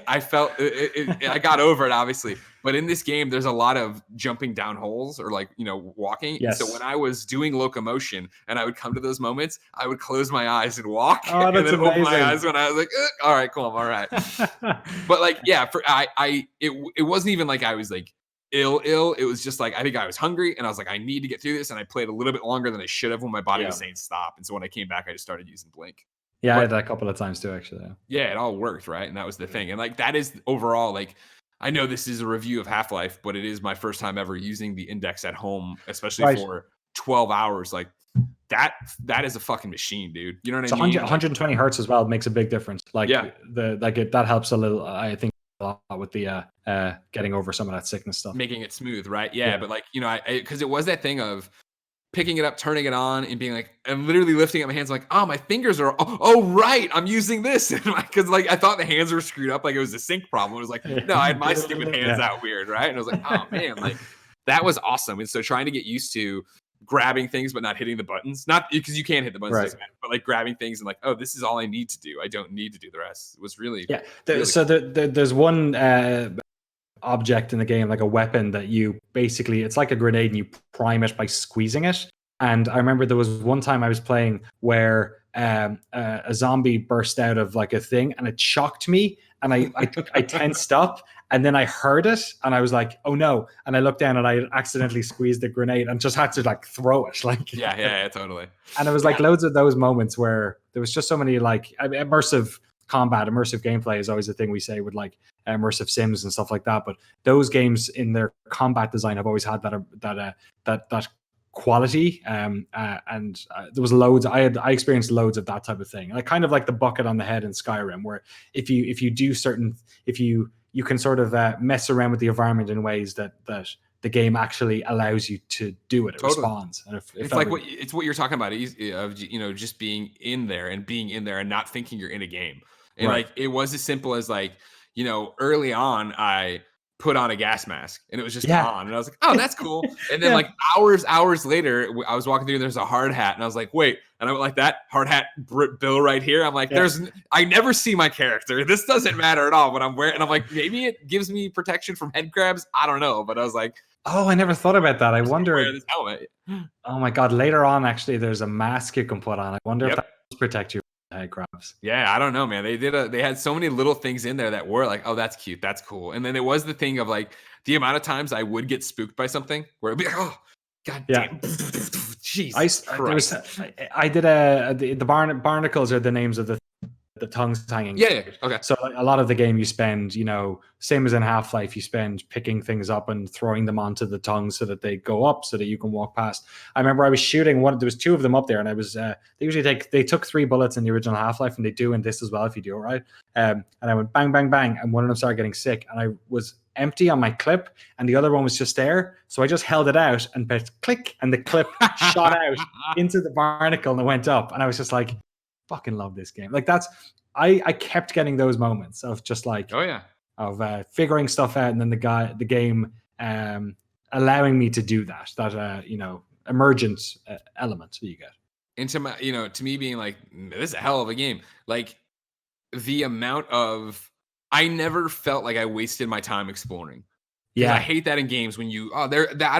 I felt I got over it, obviously, but in this game, there's a lot of jumping down holes or like, walking. Yes. So when I was doing locomotion and I would come to those moments, I would close my eyes and walk, Oh, and that's then open my amazing. eyes when I was like, all right, cool, I'm all right. But like, yeah, it wasn't even like I was like ill. It was just like I think I was hungry and I was like, I need to get through this, and I played a little bit longer than I should have when my body was saying stop. And so when I came back, I just started using Blink. Yeah, I had that a couple of times too, actually. Yeah, it all worked, right? And that was the thing. And like that is overall, like, I know this is a review of Half-Life, but it is my first time ever using the index at home, especially for 12 hours. Like that is a fucking machine, dude. You know what I mean? 120 hertz as well makes a big difference. Like that helps a little, I think, a lot with the getting over some of that sickness stuff. Making it smooth, right? Yeah. But like, because it was that thing of picking it up, turning it on, and being like, I'm literally lifting up my hands, like, oh, my fingers are, right, I'm using this, because like I thought the hands were screwed up, like it was a sync problem. It was like, no, I had my stupid hands out weird, right? And I was like, oh man, like that was awesome. And so trying to get used to grabbing things but not hitting the buttons, not because you can't hit the buttons, but like grabbing things and like, oh, this is all I need to do. I don't need to do the rest. It was really there's one object in the game, like a weapon that you basically, it's like a grenade and you prime it by squeezing it. And I remember there was one time I was playing where a zombie burst out of like a thing and it shocked me, and I tensed up, and then I heard it and I was like, oh no, and I looked down and I accidentally squeezed the grenade and just had to like throw it, like yeah totally. And it was like loads of those moments where there was just so many, like, immersive combat, immersive gameplay is always a thing we say with like immersive sims and stuff like that, but those games in their combat design have always had that quality, and there was loads. I experienced loads of that type of thing, like kind of like the bucket on the head in Skyrim, where if you do certain, if you can sort of mess around with the environment in ways that the game actually allows you to do it. It responds. And it's like what you're talking about, of just being in there and not thinking you're in a game. And like it was as simple as like, early on I put on a gas mask and it was just on, and I was like, oh, that's cool. And then like hours later, I was walking through, there's a hard hat, and I was like, wait, and I went like, that hard hat bill right here. I'm like, I never see my character. This doesn't matter at all what I'm wearing. And I'm like, maybe it gives me protection from head crabs. I don't know, but I was like, oh, I never thought about that. I wonder. This helmet. Oh my god! Later on, actually, there's a mask you can put on. I wonder if that does protect you from head crabs. Yeah, I don't know, man. They had so many little things in there that were like, oh, that's cute, that's cool. And then it was the thing of like the amount of times I would get spooked by something where it'd be like, oh, god damn. Jesus Christ. I did the barnacles are the names of the tongues hanging. Yeah. Okay. So like, a lot of the game you spend, same as in Half-Life, you spend picking things up and throwing them onto the tongues so that they go up so that you can walk past. I remember I was shooting one. There was two of them up there, and I was. They took 3 bullets in the original Half-Life, and they do in this as well if you do it right. And I went bang, bang, bang, and one of them started getting sick, and I was empty on my clip, and the other one was just there. So I just held it out and pressed click, and the clip shot out into the barnacle and it went up, and I was just like, fucking love this game. Like I kept getting those moments of just like, of figuring stuff out, and then the game allowing me to do that emergent element that you get into my, to me being like, this is a hell of a game. Like the amount of, I never felt like I wasted my time exploring. Yeah, I hate that in games when I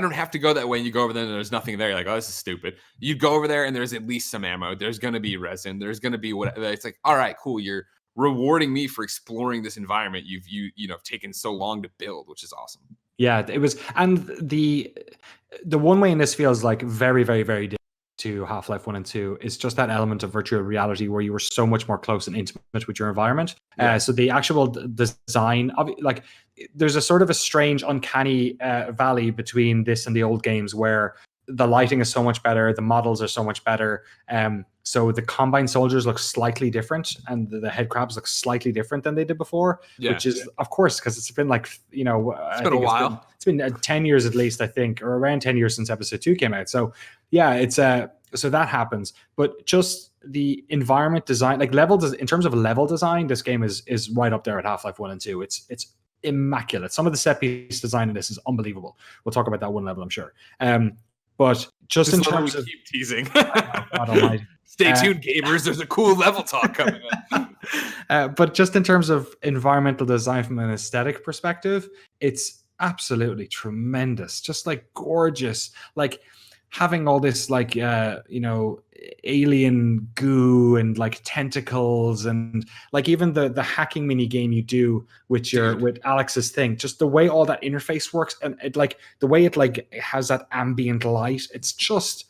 don't have to go that way, and you go over there and there's nothing there. You're like, oh, this is stupid. You go over there and there's at least some ammo. There's gonna be resin. There's gonna be whatever. It's like, all right, cool. You're rewarding me for exploring this environment you've taken so long to build, which is awesome. Yeah, it was, and the one way in this feels like very, very, very different to Half-Life 1 and 2 is just that element of virtual reality where you were so much more close and intimate with your environment. So the actual design of, like, there's a sort of a strange, uncanny valley between this and the old games where the lighting is so much better, the models are so much better. So the Combine soldiers look slightly different, and the head crabs look slightly different than they did before, which is, of course, because it's been like, it's been a while. It's been 10 years at least, I think, or around 10 years since episode 2 came out. So yeah, it's so that happens. But just the environment design, like in terms of level design, this game is right up there at Half-Life 1 and 2. It's immaculate. Some of the set piece design in this is unbelievable. We'll talk about that one level, I'm sure. But just in Just love terms we of keep teasing. God almighty. Stay tuned, gamers. There's a cool level talk coming up. But just in terms of environmental design from an aesthetic perspective, it's absolutely tremendous. Just like gorgeous, like having all this like alien goo and like tentacles, and like even the hacking mini game you do with Alyx's thing, just the way all that interface works, and it like the way it like has that ambient light, it's just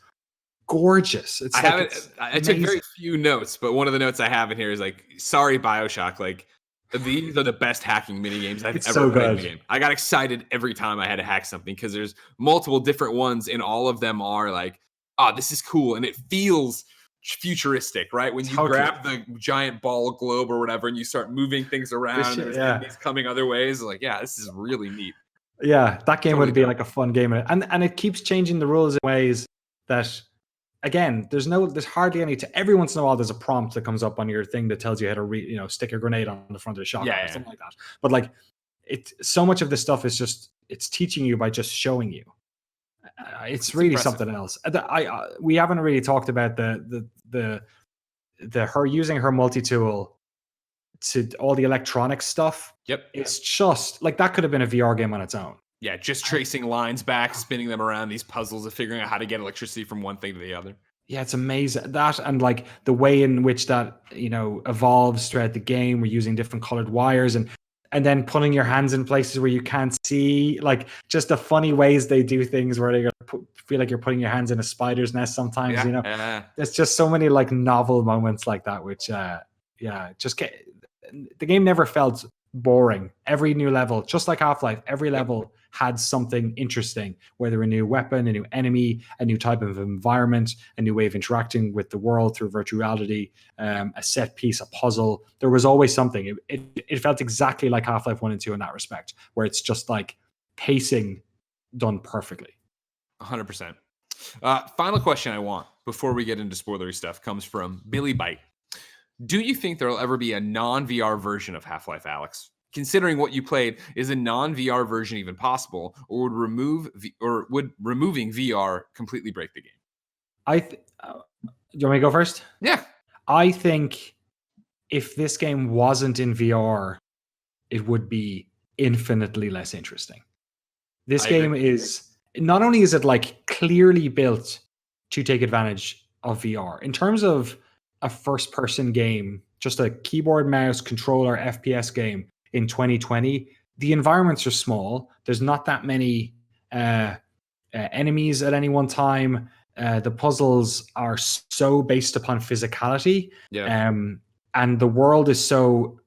gorgeous. It's I took very few notes, but one of the notes I have in here is like, sorry, BioShock, like these are the best hacking mini games I've ever played in the game. I got excited every time I had to hack something because there's multiple different ones, and all of them are like, oh, this is cool, and it feels futuristic, right? When you grab the giant ball globe or whatever, and you start moving things around, and there's coming other ways, like, yeah, this is really neat. Yeah, that game would be like a fun game, and it keeps changing the rules in ways that, again, there's hardly any. Every once in a while, there's a prompt that comes up on your thing that tells you how to stick a grenade on the front of the shotgun or something like that. But like, so much of this stuff is just it's teaching you by just showing you. It's really impressive. Something else. We haven't really talked about the her using her multi-tool to all the electronic stuff. Yep, it's just like that could have been a VR game on its own. Yeah, just tracing lines back, spinning them around, these puzzles of figuring out how to get electricity from one thing to the other. Yeah, it's amazing. That, and like the way in which that, evolves throughout the game. We're using different colored wires and then putting your hands in places where you can't see, like just the funny ways they do things where they feel like you're putting your hands in a spider's nest sometimes, There's just so many like novel moments like that, which, the game never felt boring. Every new level, just like Half-Life, every level had something interesting, whether a new weapon, a new enemy, a new type of environment, a new way of interacting with the world through virtual reality, a set piece, a puzzle. There was always something. It felt exactly like Half-Life 1 and 2 in that respect, where it's just like pacing done perfectly. 100%. Final question I want before we get into spoilery stuff comes from Billy Bite. Do you think there will ever be a non-VR version of Half-Life, Alyx? Considering what you played, is a non-VR version even possible, or would removing VR completely break the game? Do you want me to go first? Yeah. I think if this game wasn't in VR, it would be infinitely less interesting. This game is not only is it like clearly built to take advantage of VR in terms of a first-person game, just a keyboard, mouse, controller, FPS game in 2020. The environments are small. There's not that many enemies at any one time. The puzzles are so based upon physicality, and the world is so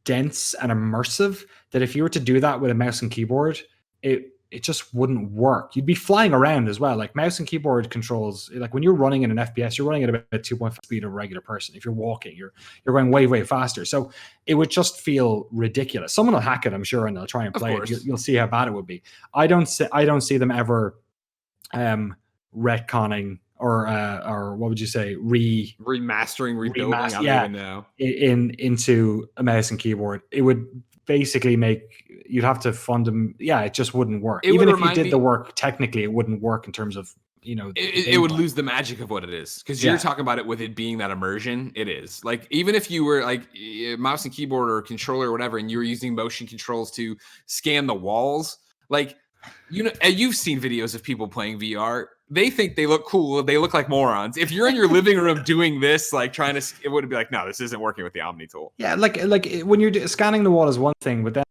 dense and immersive that if you were to do that with a mouse and keyboard, it just wouldn't work. You'd be flying around as well. Like mouse and keyboard controls, like when you're running in an FPS, you're running at about 2.5 speed of a regular person. If you're walking, you're going way, way faster. So it would just feel ridiculous. Someone will hack it, I'm sure, and they'll try and play it. You'll see how bad it would be. I don't see them ever retconning or what would you say, remastering, rebuilding? I don't even know. Into a mouse and keyboard. It would basically you'd have to fund them. Yeah, it just wouldn't work. Even if you did the work, technically it wouldn't work in terms of, it would lose the magic of what it is. Because you're talking about it with it being that immersion. It is like, even if you were like mouse and keyboard or controller or whatever, and you were using motion controls to scan the walls, like, you've seen videos of people playing VR. They think they look cool. They look like morons. If you're in your living room doing this, like trying to, it would be like, no, this isn't working with the Omni tool. Yeah, like when you're scanning the wall is one thing, but then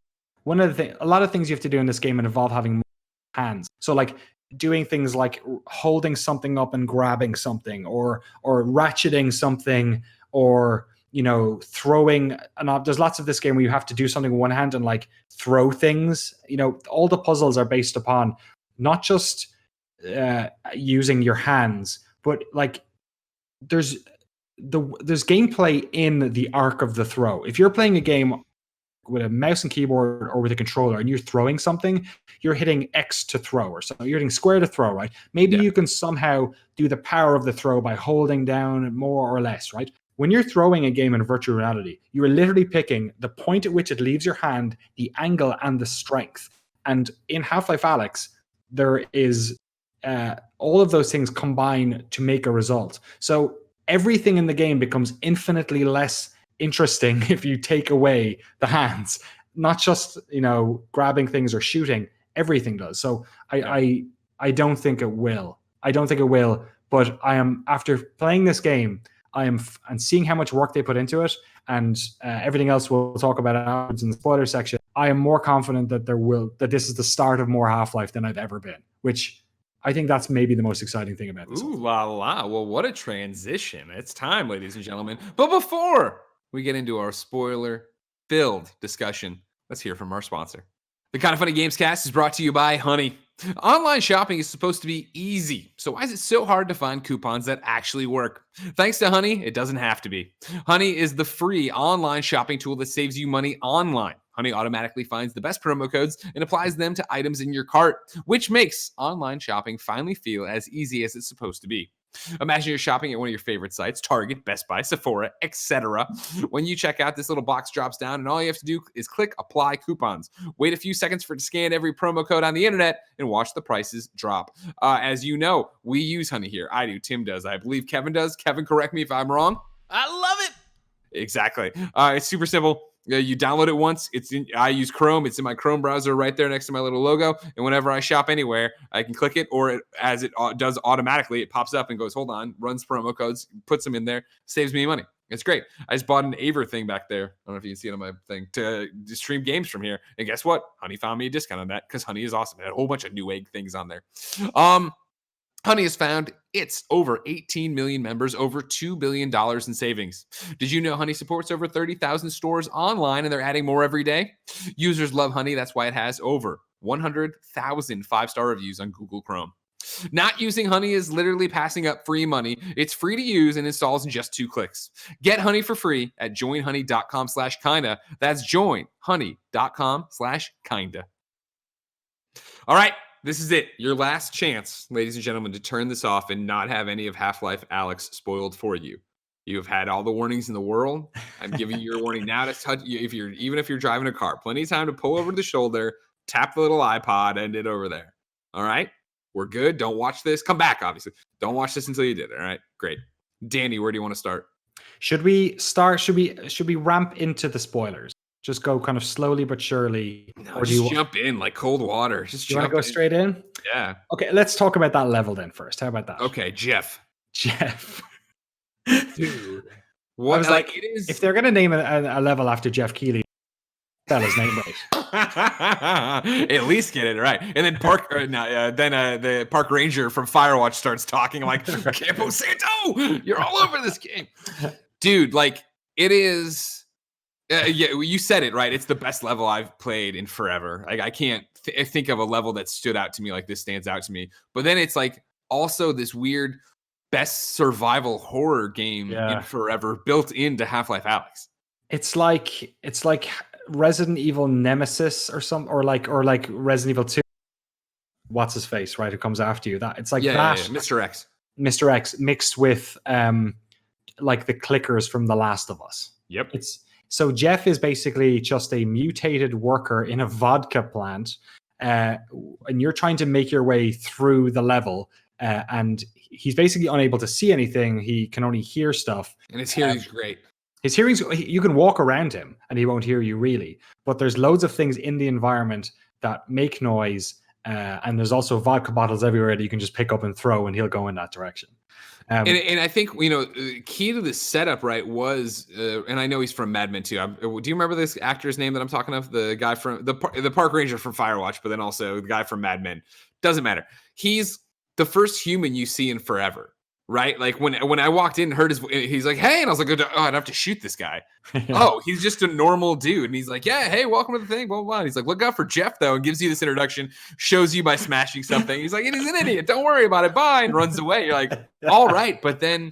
a lot of things you have to do in this game involve having hands. So like doing things like holding something up and grabbing something, or ratcheting something, or throwing there's lots of this game where you have to do something with one hand and like throw things. All the puzzles are based upon not just using your hands, but like there's gameplay in the arc of the throw. If you're playing a game with a mouse and keyboard or with a controller and you're throwing something, you're hitting X to throw, or so you're hitting square to throw, right? Maybe you can somehow do the power of the throw by holding down more or less, right? When you're throwing a game in virtual reality, you are literally picking the point at which it leaves your hand, the angle, and the strength. And in Half-Life Alyx, there is all of those things combine to make a result. So everything in the game becomes infinitely less interesting if you take away the hands, not just, grabbing things or shooting. Everything does. So I don't think it will. I don't think it will. But I am, after playing this game, and seeing how much work they put into it, and everything else we'll talk about afterwards in the spoiler section. I am more confident that this is the start of more Half-Life than I've ever been, which I think that's maybe the most exciting thing about this. Ooh la la. Well, what a transition. It's time, ladies and gentlemen. But before we get into our spoiler-filled discussion, let's hear from our sponsor. The Kind of Funny Gamescast is brought to you by Honey. Online shopping is supposed to be easy, so why is it so hard to find coupons that actually work? Thanks to Honey, it doesn't have to be. Honey is the free online shopping tool that saves you money online. Honey automatically finds the best promo codes and applies them to items in your cart, which makes online shopping finally feel as easy as it's supposed to be. Imagine you're shopping at one of your favorite sites, Target, Best Buy, Sephora, etc. When you check out, this little box drops down, and all you have to do is click Apply Coupons. Wait a few seconds for it to scan every promo code on the internet and watch the prices drop. As you know, we use Honey here. I do. Tim does. I believe Kevin does. Kevin, correct me if I'm wrong. I love it. Exactly. It's super simple. You download it once. I use Chrome. It's in my Chrome browser right there next to my little logo. And whenever I shop anywhere, I can click it, or as it does automatically, it pops up and goes, hold on, runs promo codes, puts them in there, saves me money. It's great. I just bought an Aver thing back there. I don't know if you can see it on my thing to stream games from here. And guess what? Honey found me a discount on that because Honey is awesome. It had a whole bunch of new egg things on there. Honey has found its over 18 million members, over $2 billion in savings. Did you know Honey supports over 30,000 stores online, and they're adding more every day? Users love Honey. That's why it has over 100,000 five-star reviews on Google Chrome. Not using Honey is literally passing up free money. It's free to use and installs in just 2 clicks. Get Honey for free at joinhoney.com/kinda. That's joinhoney.com/kinda. All right. This is it. Your last chance, ladies and gentlemen, to turn this off and not have any of Half-Life Alyx spoiled for you. You have had all the warnings in the world. I'm giving you your warning now to touch you. Even if you're driving a car, plenty of time to pull over the shoulder, tap the little iPod, end it over there. All right, we're good. Don't watch this. Come back, obviously. Don't watch this until you did it. All right, great. Danny, where do you want to start? Should we start? Should we ramp into the spoilers? Just go kind of slowly but surely. No, or just jump in like cold water. Just you want to go straight in? Yeah. Okay, let's talk about that level then first. How about that? Okay, Jeff. Dude. What? I was like, it is... if they're going to name a level after Jeff Keighley, spell his name right. At least get it right. And then the park ranger from Firewatch starts talking. I'm like, Campo Santo, you're all over this game. Dude, like, it is... yeah, you said it right. It's the best level I've played in forever. Like I can't think of a level that stood out to me like this stands out to me. But then it's like also this weird best survival horror game in forever built into Half-Life Alyx. It's like Resident Evil Nemesis or like Resident Evil 2. What's his face, right? Who comes after you? That it's like that. Yeah. Mr. X. Mr. X mixed with like the clickers from The Last of Us. Yep. So Jeff is basically just a mutated worker in a vodka plant, and you're trying to make your way through the level, and he's basically unable to see anything. He can only hear stuff. And his hearing's great. His hearing's, you can walk around him, and he won't hear you really. But there's loads of things in the environment that make noise, and there's also vodka bottles everywhere that you can just pick up and throw, and he'll go in that direction. And I think, key to the setup, right, was, and I know he's from Mad Men too. Do you remember this actor's name that I'm talking of? The guy from the park ranger from Firewatch, but then also the guy from Mad Men. Doesn't matter. He's the first human you see in forever, right? Like when I walked in and heard he's like, hey, and I was like, oh, I'd have to shoot this guy. Oh, he's just a normal dude. And he's like, yeah, hey, welcome to the thing, blah, blah, blah. And he's like, look out for Jeff, though, and gives you this introduction, shows you by smashing something. He's like, he's an idiot. Don't worry about it. Bye. And runs away. You're like, all right. But then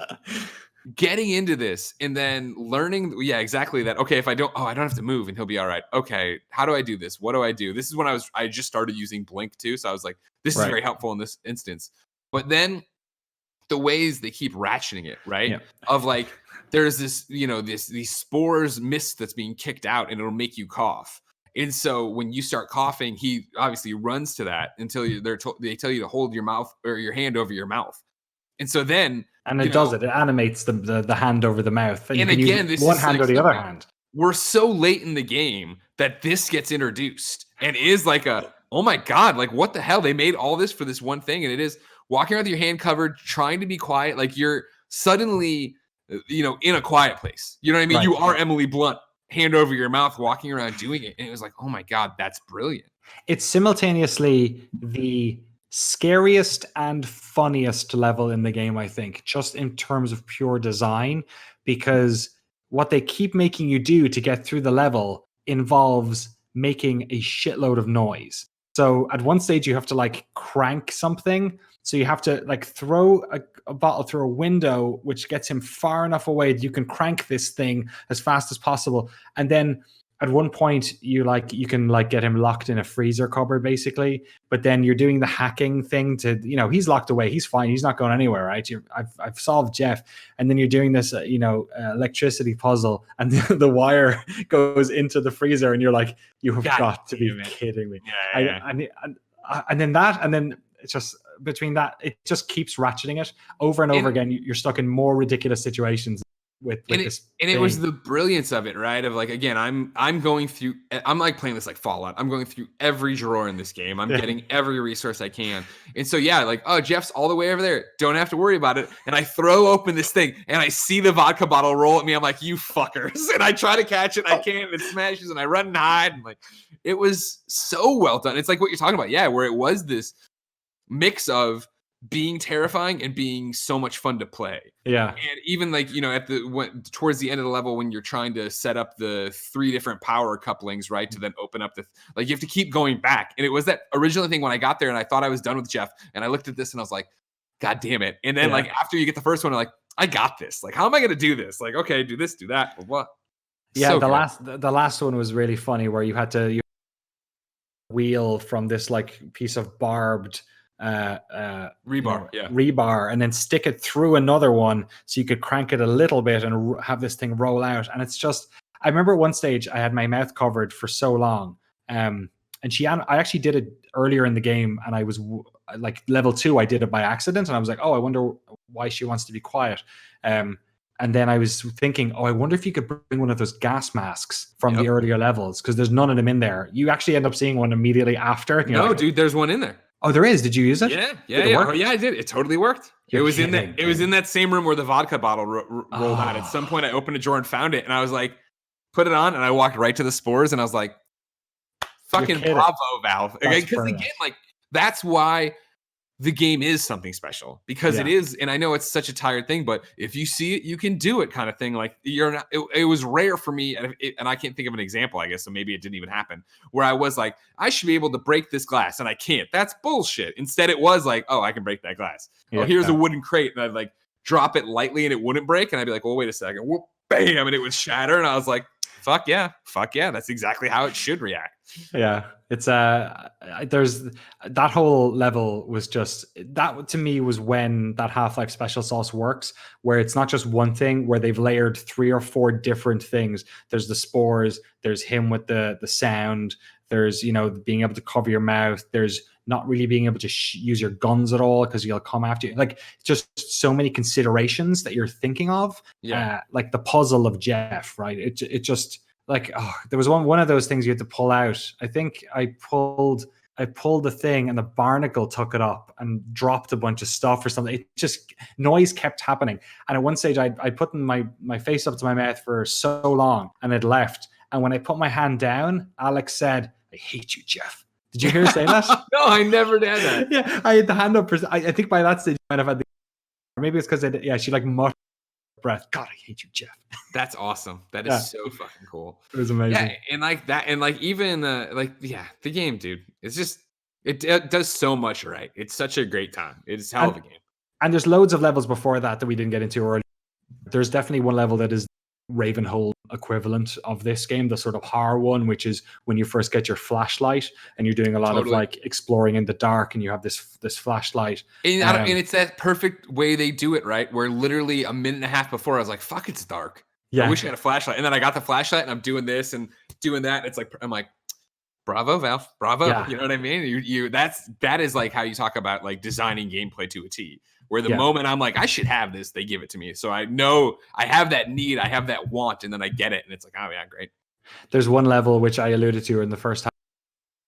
getting into this and then learning, exactly that. Okay, if I don't have to move and he'll be all right. Okay, how do I do this? What do I do? This is when I just started using Blink too. So I was like, this is very helpful in this instance. But then the ways they keep ratcheting it, right? Yeah. Of like, there's this, these spores mist that's being kicked out and it'll make you cough. And so when you start coughing, he obviously runs to that until they tell you to hold your mouth or your hand over your mouth. And so then, and it does it. It animates the hand over the mouth. And again, this one is hand like or the other hand. We're so late in the game that this gets introduced and is like oh my God, like what the hell? They made all this for this one thing. And it is walking around with your hand covered, trying to be quiet. Like you're suddenly, in a quiet place. You know what I mean? Right. You are Emily Blunt, hand over your mouth, walking around doing it. And it was like, oh my God, that's brilliant. It's simultaneously the scariest and funniest level in the game, I think, just in terms of pure design, because what they keep making you do to get through the level involves making a shitload of noise. So at one stage you have to like crank something. So you have to like throw a bottle through a window, which gets him far enough away that you can crank this thing as fast as possible. And then at one point you can get him locked in a freezer cupboard basically, but then you're doing the hacking thing to, he's locked away, he's fine, he's not going anywhere, right? I've solved Jeff, and then you're doing this electricity puzzle, and the wire goes into the freezer, and you're like, you have got to be kidding me. And then it's just between that, it just keeps ratcheting it over and over again. You're stuck in more ridiculous situations with this thing. It was the brilliance of it, right? Of like, again, I'm going through, I'm like playing this like Fallout. I'm going through every drawer in this game. I'm getting every resource I can. And so, like, oh, Jeff's all the way over there. Don't have to worry about it. And I throw open this thing and I see the vodka bottle roll at me. I'm like, you fuckers. And I try to catch it. I can't. It smashes and I run and hide. And like, it was so well done. It's like what you're talking about. Yeah. Where it was this mix of being terrifying and being so much fun to play. Yeah. And even like, towards the end of the level, when you're trying to set up the 3 different power couplings, right, to then open up you have to keep going back. And it was that original thing when I got there and I thought I was done with Jeff, and I looked at this and I was like, God damn it. And then like after you get the first one, I'm like, I got this. Like, how am I going to do this? Like, okay, do this, do that. Blah, blah. Yeah. So the last one was really funny, where you had to wheel from this like piece of barbed rebar, and then stick it through another one so you could crank it a little bit and have this thing roll out. And it's just, I remember at one stage I had my mouth covered for so long, and I actually did it earlier in the game, and I was like level 2, I did it by accident, and I was like, oh, I wonder why she wants to be quiet. And then I was thinking, oh, I wonder if you could bring one of those gas masks from the earlier levels, because there's none of them in there. You actually end up seeing one immediately after. No, dude, there's one in there. Oh, there is. Did you use it? Yeah. Oh, yeah, I did. It totally worked. It was in that same room where the vodka bottle rolled out. At some point, I opened a drawer and found it, and I was like, put it on, and I walked right to the spores, and I was like, fucking bravo, Valve. Because again, like, that's why the game is something special, because it is, and I know it's such a tired thing, but if you see it, you can do it kind of thing. Like, you're not, it was rare for me, and I can't think of an example, I guess, so maybe it didn't even happen, where I was like, I should be able to break this glass, and I can't. That's bullshit. Instead, it was like, oh, I can break that glass. Oh, here's a wooden crate, and I'd like drop it lightly, and it wouldn't break, and I'd be like, well, wait a second, whoop, bam, and it would shatter, and I was like, fuck yeah, that's exactly how it should react. Yeah, it's there's that whole level was just, that to me was when that Half-Life special sauce works, where it's not just one thing, where they've layered 3 or 4 different things. There's the spores, there's him with the sound, there's being able to cover your mouth, there's not really being able to use your guns at all because you'll come after you. Like, just so many considerations that you're thinking of. Like the puzzle of Jeff, right? It just, like, oh, there was one of those things you had to pull out. I think I pulled the thing, and the barnacle took it up and dropped a bunch of stuff or something. It just, noise kept happening. And at one stage I put my face up to my mouth for so long, and it left. And when I put my hand down, Alyx said, "I hate you, Jeff." Did you hear her say that? No, I never did that. Yeah, I had the hand up. I think by that stage I might have had or maybe it's because she like muttered breath, "God, I hate you, Jeff." That's awesome. That is so fucking cool. It was amazing. Yeah, and like that, and like even the game, dude. It's just, it does so much right. It's such a great time. It's a hell of a game. And there's loads of levels before that we didn't get into earlier. There's definitely one level that is Ravenhold equivalent of this game, the sort of horror one, which is when you first get your flashlight and you're doing a lot of like exploring in the dark, and you have this flashlight. And it's that perfect way they do it, right? Where literally a minute and a half before I was like, fuck, it's dark. Yeah. I wish I had a flashlight. And then I got the flashlight and I'm doing this and doing that. And it's like, I'm like, bravo, Valve, bravo. Yeah. You know what I mean? That is like how you talk about like designing gameplay to a T. Where the moment I'm like, I should have this, they give it to me. So I know I have that need, I have that want, and then I get it, and it's like, oh yeah, great. There's one level which I alluded to in the first half,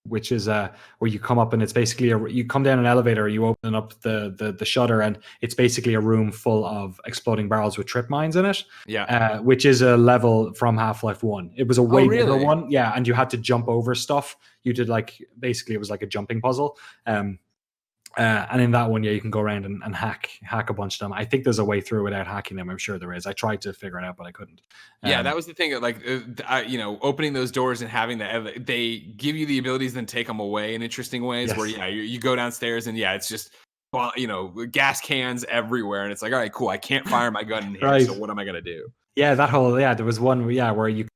which is where you come up and it's basically you come down an elevator, you open up the shutter, and it's basically a room full of exploding barrels with trip mines in it. Yeah. Which is a level from Half-Life 1. It was a way bigger really? one. Yeah, and you had to jump over stuff. You did basically it was like a jumping puzzle. And in that one, yeah, you can go around and hack a bunch of them. I think there's a way through without hacking them. I'm sure there is. I tried to figure it out, but I couldn't. Yeah, that was the thing. Like, opening those doors and having they give you the abilities, then take them away in interesting ways. Yes. Where you go downstairs and it's just gas cans everywhere, and it's like, all right, cool. I can't fire my gun in here, Right. so what am I gonna do? Yeah, there was one where you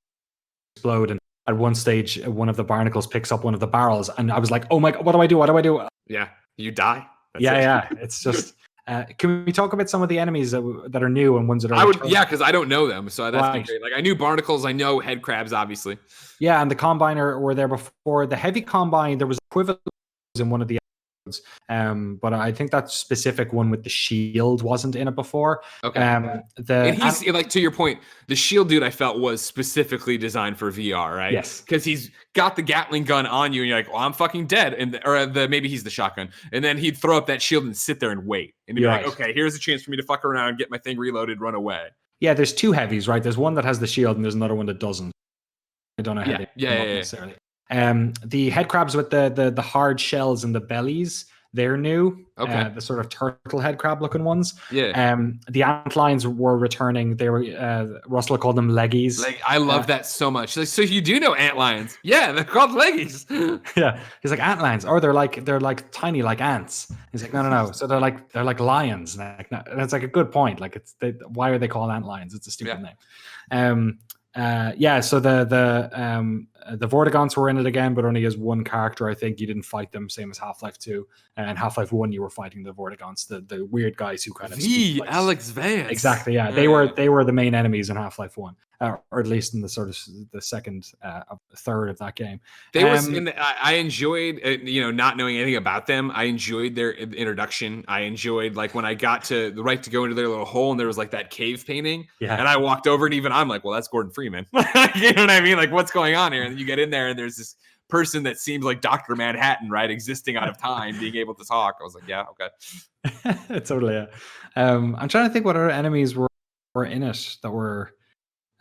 explode, and at one stage, one of the barnacles picks up one of the barrels, and I was like, oh my god, what do I do? Yeah. You die. That's it. It's just. Can we talk about some of the enemies that are new and ones that are? Because I don't know them, so that's great. Like I knew barnacles, I know head crabs, obviously. Yeah, and the Combiner were there before. The heavy Combine, there was equivalent in one of the episodes, but I think that specific one with the shield wasn't in it before. Okay. And he's like, to your point, the shield dude I felt was specifically designed for VR, right? Yes. Because he's got the Gatling gun on you, and you're like, well, I'm fucking dead. Maybe he's the shotgun. And then he'd throw up that shield and sit there and wait. And be like, okay, here's a chance for me to fuck around, get my thing reloaded, run away. Yeah, there's two heavies, right? There's one that has the shield and there's another one that doesn't. I don't know how they necessarily. The head crabs with the hard shells and the bellies, they're new. Okay. The sort of turtle head crab looking ones. Yeah. The antlions were returning. They were Russell called them leggies. I love that so much. Like, so you do know antlions? Yeah, they're called leggies. Yeah, he's like antlions. Or they're like tiny like ants. He's like no. So they're like lions. Like, no, that's like a good point. Like why are they called antlions? It's a stupid name. So the Vortigaunts were in it again, but only as one character. I think you didn't fight them, same as Half-Life 2. And Half-Life 1, you were fighting the Vortigaunts, the weird guys who kind of Alyx Vance. Exactly, yeah. They were the main enemies in Half-Life 1, or at least in the sort of the second third of that game. I enjoyed not knowing anything about them. I enjoyed their introduction. I enjoyed like when I got to the right to go into their little hole and there was like that cave painting. Yeah. And I walked over and even I'm like, well, that's Gordon Freeman. You know what I mean? Like, what's going on here? And you get in there and there's this person that seems like Dr. Manhattan, right? Existing out of time, being able to talk. I was like, yeah, okay. Totally, yeah. I'm trying to think what other enemies were in it that were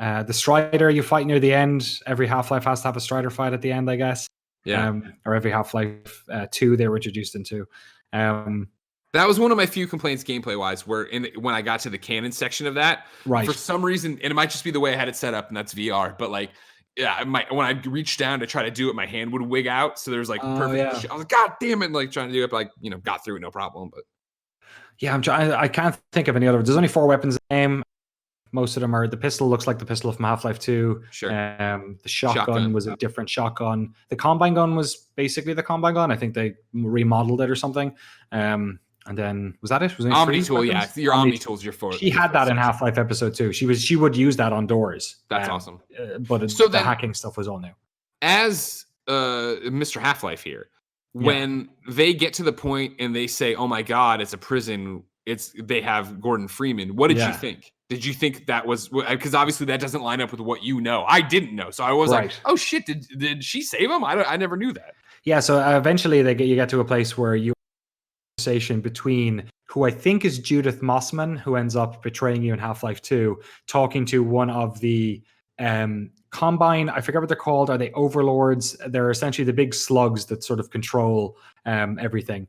the Strider you fight near the end. Every Half-Life has to have a Strider fight at the end, I guess. Yeah. Or every Half-Life 2 they were introduced into. That was one of my few complaints gameplay-wise, where when I got to the cannon section of that, right, for some reason, and it might just be the way I had it set up, and that's VR, but like, yeah, when I reached down to try to do it, my hand would wig out, so there's like perfect. Yeah. I was like, God damn it! Like trying to do it, but got through it, no problem. But yeah, I can't think of any other. There's only 4 weapons in the game. Most of them are the pistol looks like the pistol from Half-Life 2. Sure. The shotgun was a different shotgun. The Combine gun was basically the Combine gun. I think they remodeled it or something. And then was that it? Was Omni tool? Yeah, your Omni tool's your fourth. She had that in Half-Life Episode 2. She would use that on doors. That's awesome. But the hacking stuff was all new. As Mr. Half-Life here, when they get to the point and they say, "Oh my God, it's a prison," they have Gordon Freeman. What did you think? Did you think that was because obviously that doesn't line up with what you know? I didn't know, so I was like, "Oh shit, did she save him?" I never knew that. Yeah, so eventually you get to a place where you conversation between who I think is Judith Mossman, who ends up betraying you in Half-Life 2, talking to one of the Combine. I forget what they're called. Are they overlords? They're essentially the big slugs that sort of control everything.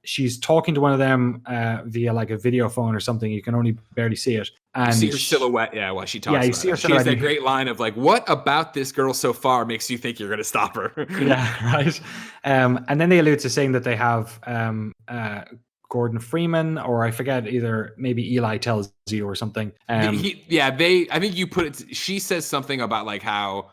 She's talking to one of them via like a video phone or something. You can only barely see it. And you see her silhouette, while she talks. Yeah, you see her silhouette. She has that great line of like, "What about this girl so far makes you think you're going to stop her?" Yeah, right. And then they allude to saying that they have Gordon Freeman, or I forget, either maybe Eli tells you or something. I think you put it. She says something about like how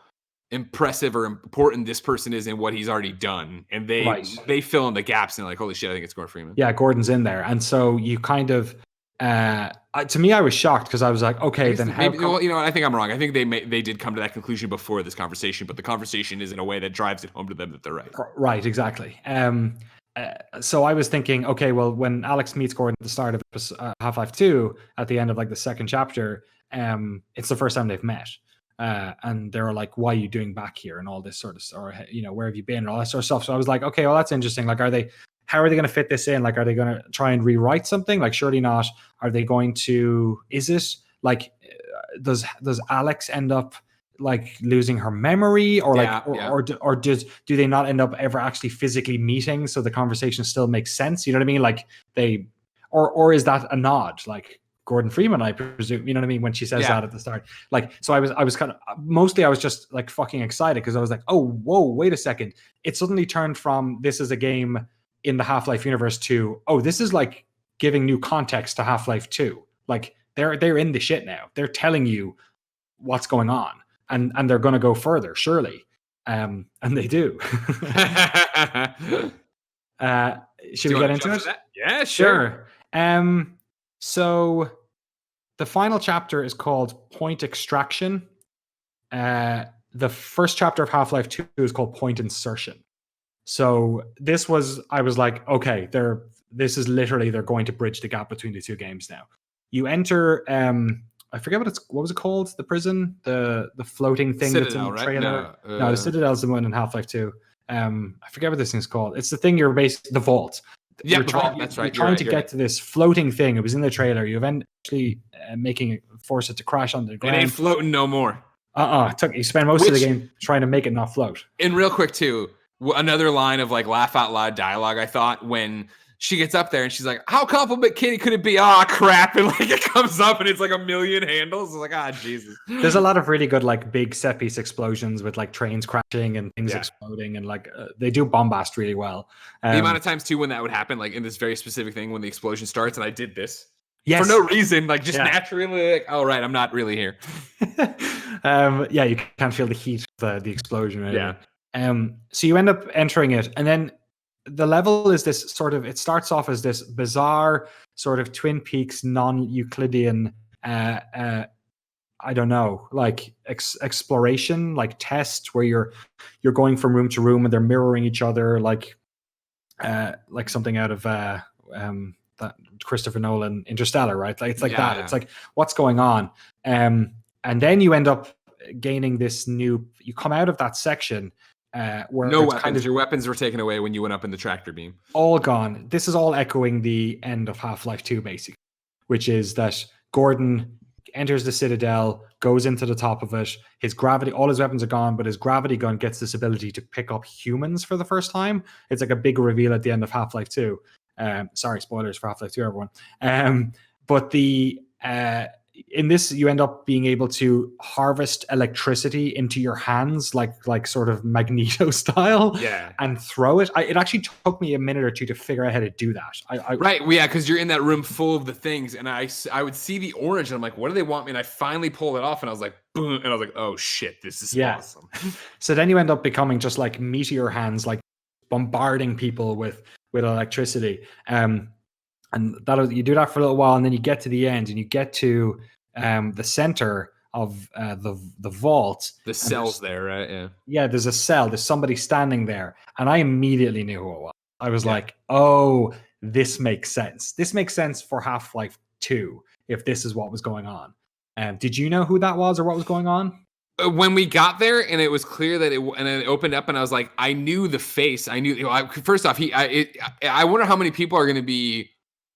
impressive or important this person is and what he's already done, and they fill in the gaps and like, holy shit, I think it's Gordon Freeman. Yeah, Gordon's in there, and so you kind of To me, I was shocked because I was like, okay, then how? Well, you know what? I think I'm wrong. I think they did come to that conclusion before this conversation, but the conversation is in a way that drives it home to them that they're right. Right, exactly. So I was thinking, okay, well, when Alyx meets Gordon at the start of Half-Life 2, at the end of like the second chapter, it's the first time they've met. And they're like, why are you doing back here and all this sort of stuff, or, you know, where have you been and all that sort of stuff. So I was like, okay, well, that's interesting. Like, how are they going to fit this in? Like, are they going to try and rewrite something? Like, surely not. Are they going to, is it like, does Alyx end up like losing her memory, or or do they not end up ever actually physically meeting, so the conversation still makes sense? You know what I mean? Like they, or is that a nod? Like, Gordon Freeman, I presume, you know what I mean, when she says that at the start. Like, so I was kind of, mostly I was just like fucking excited because I was like, oh, whoa, wait a second. It suddenly turned from this is a game in the Half-Life universe to, oh, this is like giving new context to Half-Life 2. Like they're in the shit now. They're telling you what's going on, and they're going to go further, surely. And they do. Should we get into it? Yeah, sure. So the final chapter is called Point Extraction. The first chapter of Half-Life 2 is called Point Insertion. So I was like, okay, this is literally, they're going to bridge the gap between the two games now. You enter, I forget what was it called? The prison, the floating thing Citadel, that's in the right? trailer. No, the Citadel's the one in Half-Life 2. I forget what this thing's called. It's the thing you're basically, the vault. Yeah, that's right. You're trying to get to this floating thing. It was in the trailer. You eventually force it to crash on the ground. It ain't floating no more. You spend most of the game trying to make it not float. And real quick too, another line of like laugh out loud dialogue, I thought, when she gets up there and she's like, how compliment kitty could it be? Oh crap. And like it comes up and it's like a million handles. It's like, Jesus. There's a lot of really good like big set piece explosions with like trains crashing and things exploding, and like they do bombast really well. The amount of times too when that would happen, like in this very specific thing, when the explosion starts, and I did this for no reason, like just naturally, like, oh right, I'm not really here. You can't feel the heat of the explosion. Right? Yeah. So you end up entering it, and then the level is this sort of, it starts off as this bizarre sort of Twin Peaks non-Euclidean, I don't know, like exploration, like test, where you're going from room to room and they're mirroring each other, like something out of that Christopher Nolan Interstellar, right? Like it's like that. It's like, what's going on? And then you end up gaining this new, you come out of that section where no weapons. Your weapons were taken away when you went up in the tractor beam. All gone. This is all echoing the end of Half-Life 2, basically, which is that Gordon enters the Citadel, goes into the top of it. His gravity, all his weapons are gone, but his gravity gun gets this ability to pick up humans for the first time. It's like a big reveal at the end of Half-Life 2. Sorry, spoilers for Half-Life 2, everyone. But in this, you end up being able to harvest electricity into your hands, like sort of Magneto style, and throw it. It actually took me a minute or two to figure out how to do that. Right, because you're in that room full of the things, and I would see the orange, and I'm like, what do they want me? And I finally pulled it off, and I was like, boom, and I was like, oh shit, this is awesome. So then you end up becoming just like meteor hands, like bombarding people with electricity. And you do that for a little while, and then you get to the end, and you get to the center of the vault. The cell's there, right? Yeah. Yeah, there's a cell. There's somebody standing there, and I immediately knew who it was. I was like, oh, this makes sense. This makes sense for Half-Life 2 if this is what was going on. Did you know who that was or what was going on? When we got there and it was clear that and then it opened up and I was like, I knew the face. I knew, first off, I wonder how many people are going to be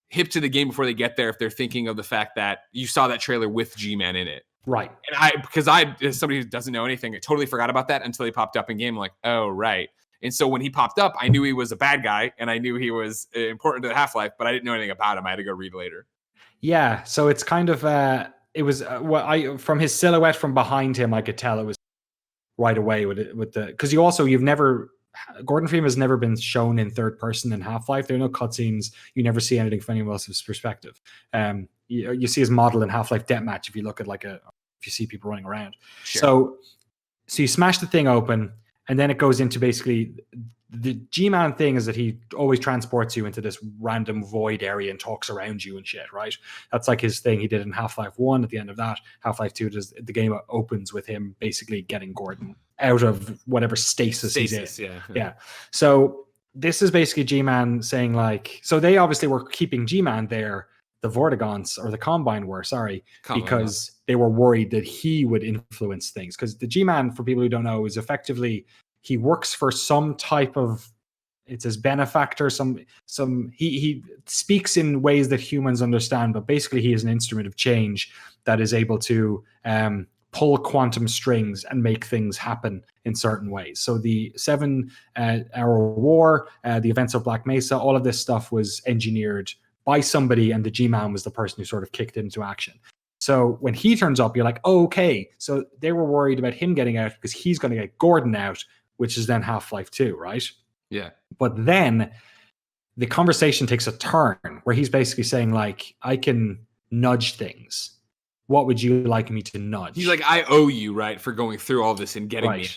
hip to the game before they get there if they're thinking of the fact that you saw that trailer with G-Man in it. Right. And because as somebody who doesn't know anything, I totally forgot about that until he popped up in game. I'm like, oh, right. And so when he popped up, I knew he was a bad guy and I knew he was important to the Half-Life, but I didn't know anything about him. I had to go read later. Yeah. So it's kind of, it was from his silhouette from behind him, I could tell it was right away because Gordon Freeman has never been shown in third person in Half-Life. There are no cutscenes. You never see anything from anyone else's perspective. You see his model in Half-Life Deathmatch if you look at if you see people running around. Sure. So you smash the thing open, and then it goes into basically the G-Man thing is that he always transports you into this random void area and talks around you and shit, right? That's like his thing. He did in Half-Life 1 at the end of that. Half-Life 2, the game opens with him basically getting Gordon out of whatever stasis he's in. Yeah. So this is basically G-Man saying like, so they obviously were keeping G-Man there, the Vortigaunts, or the Combine were, because they were worried that he would influence things. Because the G-Man, for people who don't know, is effectively, he works for some type of, it's his benefactor, he speaks in ways that humans understand, but basically he is an instrument of change that is able to pull quantum strings and make things happen in certain ways. So the 7-hour war, the events of Black Mesa, all of this stuff was engineered by somebody, and the G-Man was the person who sort of kicked it into action. So when he turns up, you're like, oh, okay. So they were worried about him getting out because he's going to get Gordon out, which is then Half-Life 2, right? Yeah. But then the conversation takes a turn where he's basically saying like, I can nudge things. What would you like me to nudge? He's like, I owe you, right, for going through all this and getting me.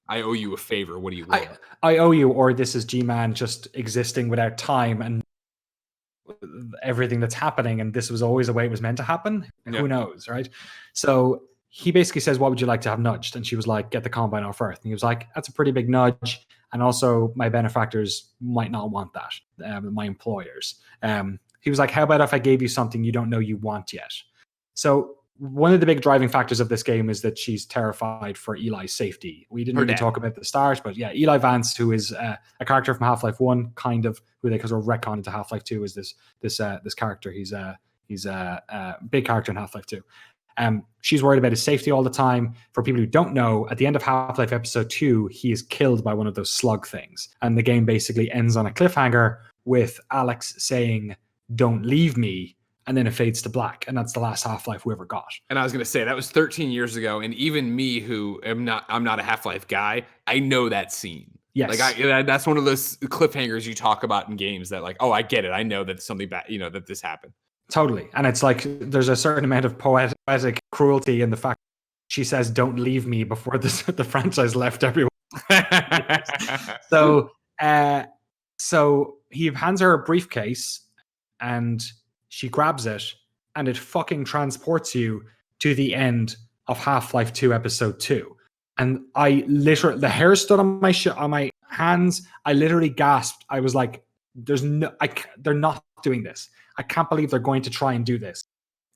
I owe you a favor. What do you want? I owe you, or this is G-Man just existing without time and everything that's happening, and this was always the way it was meant to happen. Who knows, right? So he basically says, what would you like to have nudged? And she was like, get the Combine off Earth. And he was like, that's a pretty big nudge. And also my benefactors might not want that, my employers. He was like, how about if I gave you something you don't know you want yet? So one of the big driving factors of this game is that she's terrified for Eli's safety. We didn't really talk about it at the start, but yeah, Eli Vance, who is a character from Half-Life 1, kind of, who they sort of retcon into Half-Life 2, is this character. He's a big character in Half-Life 2. She's worried about his safety all the time. For people who don't know, at the end of Half-Life Episode 2, he is killed by one of those slug things. And the game basically ends on a cliffhanger with Alyx saying, don't leave me. And then it fades to black. And that's the last Half-Life we ever got. And I was going to say, that was 13 years ago. And even me, who I'm not a Half-Life guy, I know that scene. Yes. Like that's one of those cliffhangers you talk about in games that like, oh, I get it. I know that something bad, that this happened. Totally. And it's like there's a certain amount of poetic cruelty in the fact she says, don't leave me before the franchise left everyone. So he hands her a briefcase and she grabs it and it fucking transports you to the end of Half-Life 2 Episode 2. And I literally, the hair stood on my hands. I literally gasped. I was like, they're not doing this. I can't believe they're going to try and do this.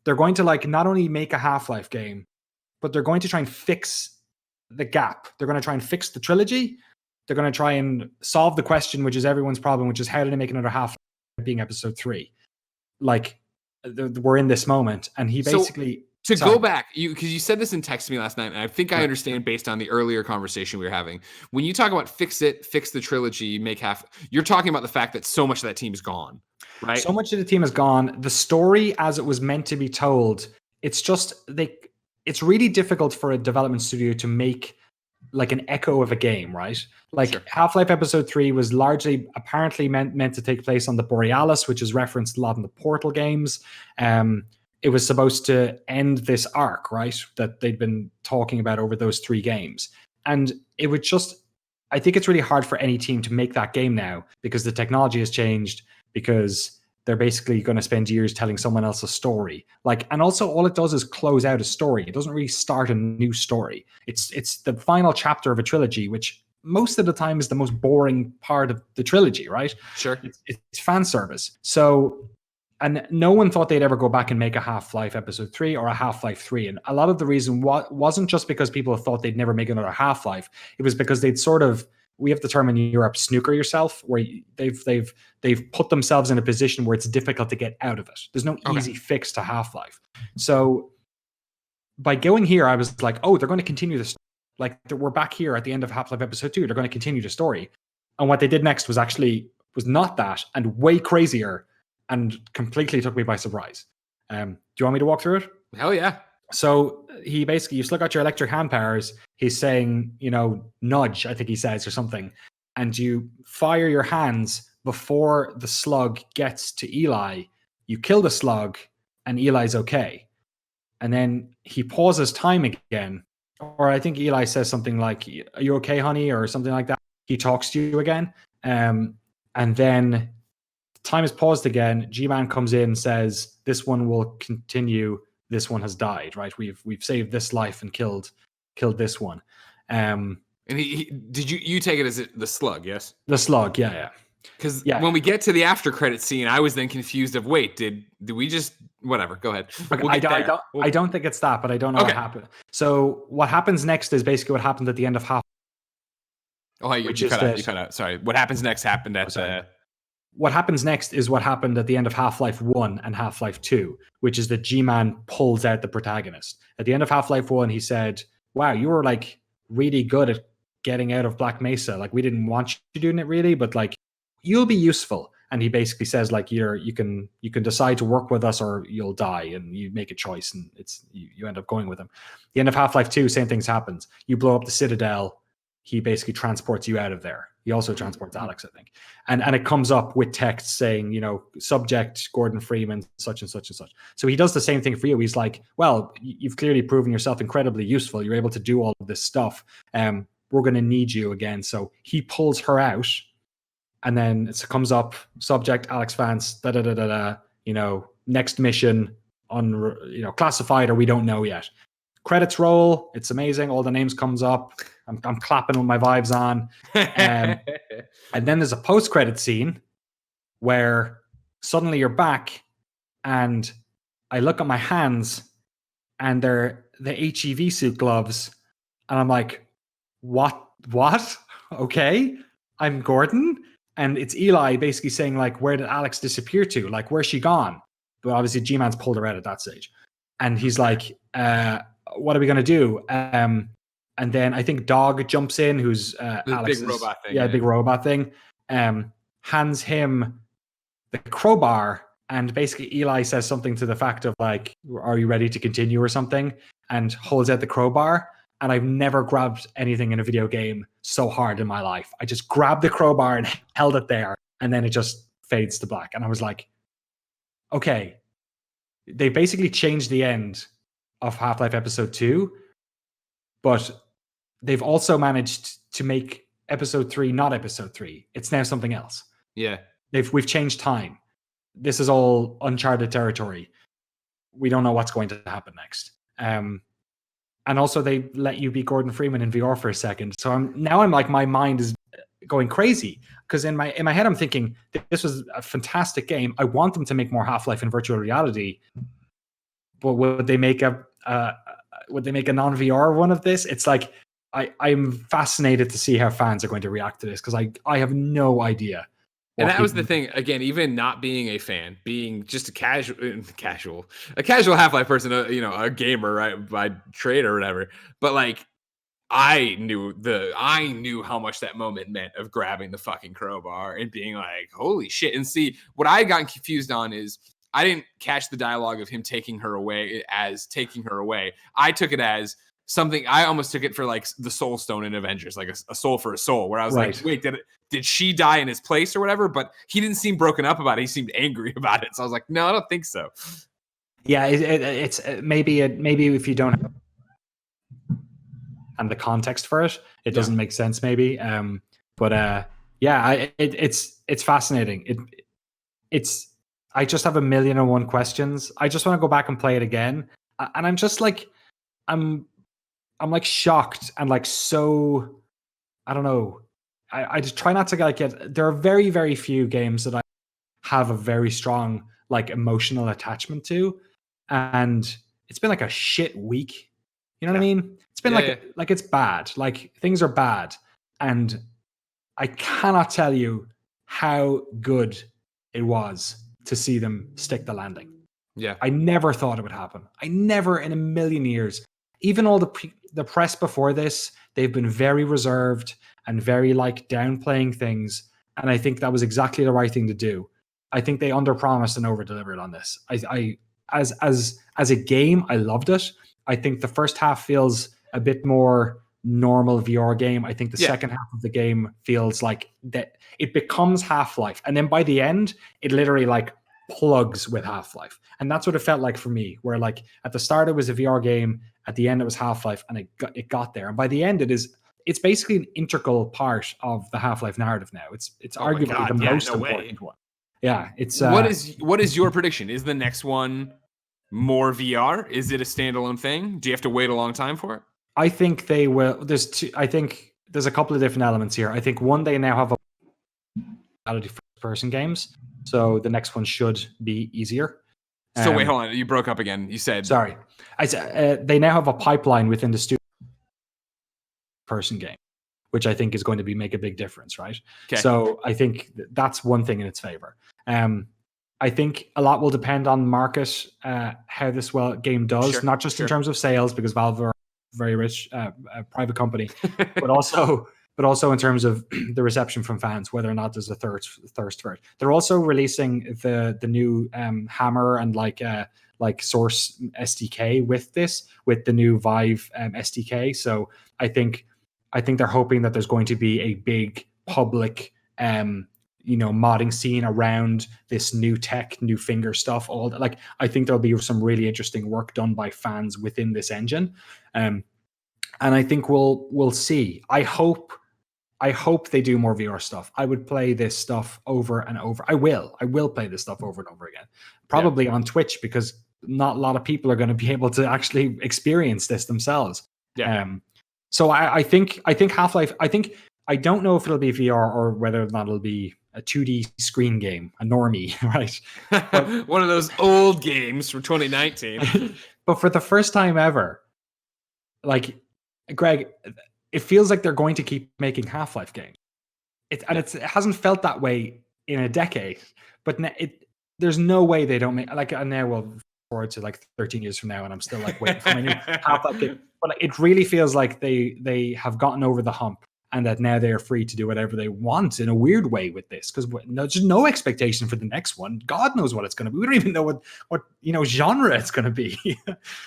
They're going to like not only make a Half-Life game, but they're going to try and fix the gap. They're going to try and fix the trilogy. They're going to try and solve the question, which is everyone's problem, which is how do they make another Half-Life being Episode 3? Like, we're in this moment. And he basically... Go back, because you said this in text to me last night, and I think I understand based on the earlier conversation we were having. When you talk about fix the trilogy, you're talking about the fact that so much of that team is gone, right? So much of the team is gone. The story as it was meant to be told, it's really difficult for a development studio to make like an echo of a game, right? Like sure. Half-Life Episode 3 was largely apparently meant to take place on the Borealis, which is referenced a lot in the Portal games. It was supposed to end this arc, right, that they'd been talking about over those 3 games. And it would I think it's really hard for any team to make that game now because the technology has changed, because they're basically going to spend years telling someone else a story. And also all it does is close out a story. It doesn't really start a new story. It's the final chapter of a trilogy, which most of the time is the most boring part of the trilogy, right? Sure. It's fan service. So... And no one thought they'd ever go back and make a Half-Life Episode 3 or a Half-Life 3. And a lot of the reason wasn't just because people thought they'd never make another Half-Life. It was because they'd we have the term in Europe, snooker yourself, where they've put themselves in a position where it's difficult to get out of it. There's no easy fix to Half-Life. So by going here, I was like, oh, they're going to continue this. Like, we're back here at the end of Half-Life Episode 2. They're going to continue the story. And what they did next was not that, and way crazier, and completely took me by surprise. Do you want me to walk through it? Hell yeah. So he basically, you still got your electric hand powers. He's saying, nudge, I think he says, or something. And you fire your hands before the slug gets to Eli. You kill the slug and Eli's okay. And then he pauses time again. Or I think Eli says something like, are you okay, honey? Or something like that. He talks to you again. And then time is paused again. G-Man comes in and says, this one will continue. This one has died, right? We've saved this life and killed this one. And he did you take it as the slug? Yes, the slug. Yeah. Because when we get to the after credit scene, I was then confused of wait, did we just whatever? Go ahead. I don't think it's that, but I don't know what happened. So what happens next is basically what happened at the end of half. Oh, you cut out. Sorry. What happens next happened at What happens next is what happened at the end of Half-Life 1 and Half-Life 2, which is that G-Man pulls out the protagonist. At the end of Half-Life 1, he said, wow, you were like really good at getting out of Black Mesa. Like we didn't want you doing it really, but like you'll be useful. And he basically says like you can decide to work with us or you'll die, and you make a choice, and it's you end up going with him. The end of Half-Life 2, same things happens. You blow up the Citadel, he basically transports you out of there. He also transports Alyx, I think. And it comes up with text saying, subject Gordon Freeman, such and such and such. So he does the same thing for you. He's like, well, you've clearly proven yourself incredibly useful. You're able to do all of this stuff. We're going to need you again. So he pulls her out, and then it comes up, subject Alyx Vance, next mission, classified or we don't know yet. Credits roll. It's amazing. All the names comes up. I'm clapping with my vibes on. And then there's a post-credit scene where suddenly you're back, and I look at my hands, and they're the HEV suit gloves, and I'm like, what? Okay, I'm Gordon, and it's Eli basically saying like, where did Alyx disappear to? Like, where's she gone? But obviously G-Man's pulled her out at that stage, and he's like, what are we gonna do? And then I think Dog jumps in, who's Alex's big robot thing. Yeah, big robot thing. Hands him the crowbar, and basically Eli says something to the fact of like, "Are you ready to continue?" or something, and holds out the crowbar. And I've never grabbed anything in a video game so hard in my life. I just grabbed the crowbar and held it there, and then it just fades to black. And I was like, okay, they basically changed the end of Half-Life Episode 2, but they've also managed to make Episode 3 not Episode 3. It's now something else. Yeah. We've changed time. This is all uncharted territory. We don't know what's going to happen next. And also they let you be Gordon Freeman in VR for a second. So I'm like, my mind is going crazy, because in my head I'm thinking this was a fantastic game. I want them to make more Half-Life in virtual reality. But would they make a non-VR one of this? It's like I'm fascinated to see how fans are going to react to this, because I have no idea. And that was the thing, again, even not being a fan, being just a casual Half-Life person, a gamer, right, by trade or whatever. But like, I knew how much that moment meant of grabbing the fucking crowbar and being like, holy shit. And see, what I had gotten confused on is I didn't catch the dialogue of him taking her away as taking her away. I took it as something. I almost took it for like the Soul Stone in Avengers, like a soul for a soul, where I was like, wait, did she die in his place or whatever? But he didn't seem broken up about it. He seemed angry about it. So I was like, no, I don't think so. Yeah, it's maybe if you don't have and the context for it, it doesn't make sense maybe. It's fascinating. I just have 1,000,001 questions. I just want to go back and play it again. And I'm just like, I'm like shocked and like, so, I don't know. I just try not to get, there are very, very few games that I have a very strong like emotional attachment to. And it's been like a shit week. You know what I mean? It's been like it's bad. Like things are bad. And I cannot tell you how good it was to see them stick the landing. Yeah. I never thought it would happen. I never in a million years. Even all the press before this, they've been very reserved and very like downplaying things. And I think that was exactly the right thing to do. I think they underpromised and over-delivered on this. As a game, I loved it. I think the first half feels a bit more normal VR game. I think the second half of the game feels like that it becomes Half-Life. And then by the end, it literally like plugs with Half-Life. And that's what it felt like for me, where like at the start it was a VR game, at the end it was Half-Life, and it got there. And by the end it's basically an integral part of the Half-Life narrative now. It's arguably the most important one. Yeah, it's what is your prediction? Is the next one more VR? Is it a standalone thing? Do you have to wait a long time for it? I think they will. I think there's a couple of different elements here. I think one, they now have a first-person games, so the next one should be easier. So wait, hold on. You broke up again. You said sorry. I said they now have a pipeline within the studio person game, which I think is going to make a big difference, right? Okay. So I think that's one thing in its favor. I think a lot will depend on market, how this game does, not just in terms of sales, because Valve are a very rich private company, but also in terms of the reception from fans, whether or not there's a thirst for it. They're also releasing the new Hammer and like Source SDK with the new Vive SDK. So I think they're hoping that there's going to be a big public modding scene around this new tech, new finger stuff. I think there'll be some really interesting work done by fans within this engine, and I think we'll see. I hope they do more VR stuff. I would play this stuff over and over. I will play this stuff over and over again, probably on Twitch, because not a lot of people are going to be able to actually experience this themselves. So I think Half-Life. I don't know if it'll be VR or whether or not it'll be a 2D screen game, a normie, right? But, one of those old games from 2019. But for the first time ever, Greg, it feels like they're going to keep making Half-Life games. It hasn't felt that way in a decade. But there's no way they don't make and now we'll forward to 13 years from now, and I'm still waiting for my new Half-Life game. But it really feels like they have gotten over the hump, and that now they are free to do whatever they want in a weird way with this, because there's no expectation for the next one. God knows what it's going to be. We don't even know what genre it's going to be.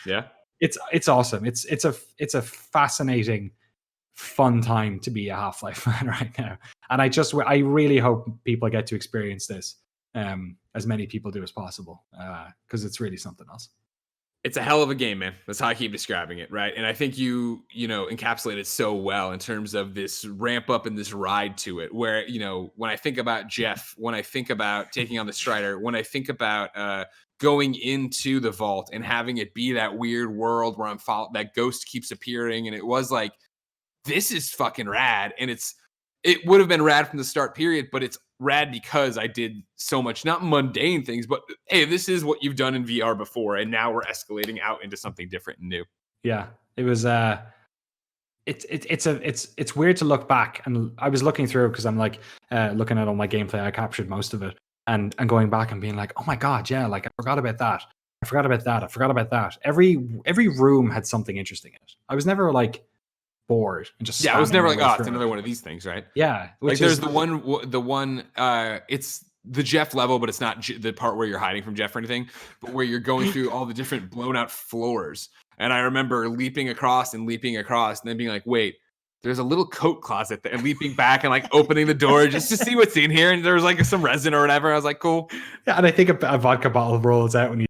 Yeah, it's awesome. It's a fascinating, fun time to be a Half-Life fan right now, and I really hope people get to experience this, as many people do as possible, because it's really something else. It's a hell of a game, man. That's how I keep describing it, right? And I think you encapsulate it so well in terms of this ramp up and this ride to it, where, when I think about Jeff, when I think about taking on the Strider, when I think about going into the vault and having it be that weird world where that ghost keeps appearing, and it was like, this is fucking rad. And it would have been rad from the start period, but it's rad because I did so much, not mundane things, but hey, this is what you've done in VR before, and now we're escalating out into something different and new. Yeah, it was it's weird to look back, and I was looking through, because I'm looking at all my gameplay. I captured most of it, and going back and being like, oh my god, yeah, I forgot about that. I forgot about that. Every room had something interesting in it. I was never bored and just I was never it's another one of these things, right? Yeah, there's the one it's the Jeff level, but it's not the part where you're hiding from Jeff or anything, but where you're going through all the different blown out floors. And I remember leaping across and then being like, wait, there's a little coat closet there, and leaping back and opening the door just to see what's in here, and there was some resin or whatever. I was like, cool. Yeah, and I think a vodka bottle rolls out when you.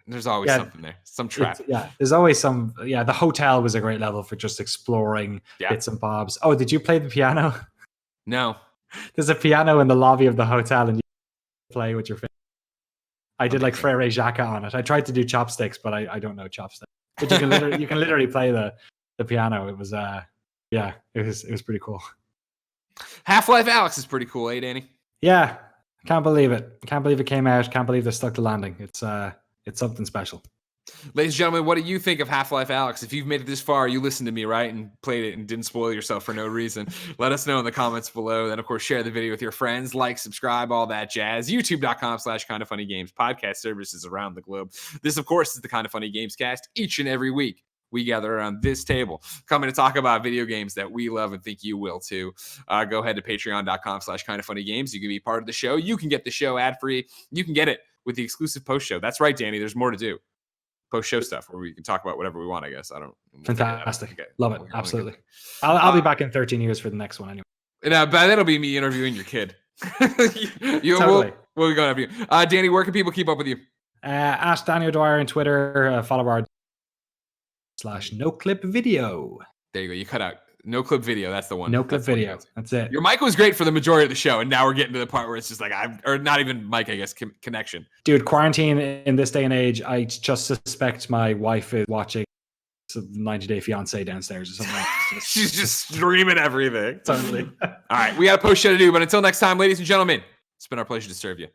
There's always something there, some trap. There's always some. Yeah, the hotel was a great level for just exploring bits and bobs. Oh, did you play the piano? No. There's a piano in the lobby of the hotel, and you play with your finger. I did Frere Jacques on it. I tried to do chopsticks, but I don't know chopsticks. But you can literally play the piano. It was it was pretty cool. Half-Life Alyx is pretty cool, Danny? Yeah, can't believe it. Can't believe it came out. Can't believe they stuck the landing. It's something special. Ladies and gentlemen, what do you think of Half-Life Alyx? If you've made it this far, you listened to me, right? And played it and didn't spoil yourself for no reason. Let us know in the comments below. Then, of course, share the video with your friends. Like, subscribe, all that jazz. YouTube.com/KindaFunnyGames. Podcast services around the globe. This, of course, is the Kinda Funny Gamescast. Each and every week, we gather around this table, coming to talk about video games that we love and think you will too. Go ahead to patreon.com/KindaFunnyGames. You can be part of the show. You can get the show ad-free. You can get it with the exclusive post show. That's right, Danny. There's more to do. Post-show stuff where we can talk about whatever we want, I guess. Fantastic. Okay. Love it. Absolutely. I'll be back in 13 years for the next one anyway. But that'll be me interviewing your kid. Totally. We'll be going after you. Danny, where can people keep up with you? Ask Adeoye Jr on Twitter. Follow our /NoClipVideo. There you go. You cut out. No clip video. That's the one. No clip video. That's it. Your mic was great for the majority of the show, and now we're getting to the part where it's just like or not even mic, I guess, connection. Dude, quarantine in this day and age, I just suspect my wife is watching 90 Day Fiance downstairs or something. She's just streaming everything. Totally. All right, we got a post show to do, but until next time, ladies and gentlemen, it's been our pleasure to serve you.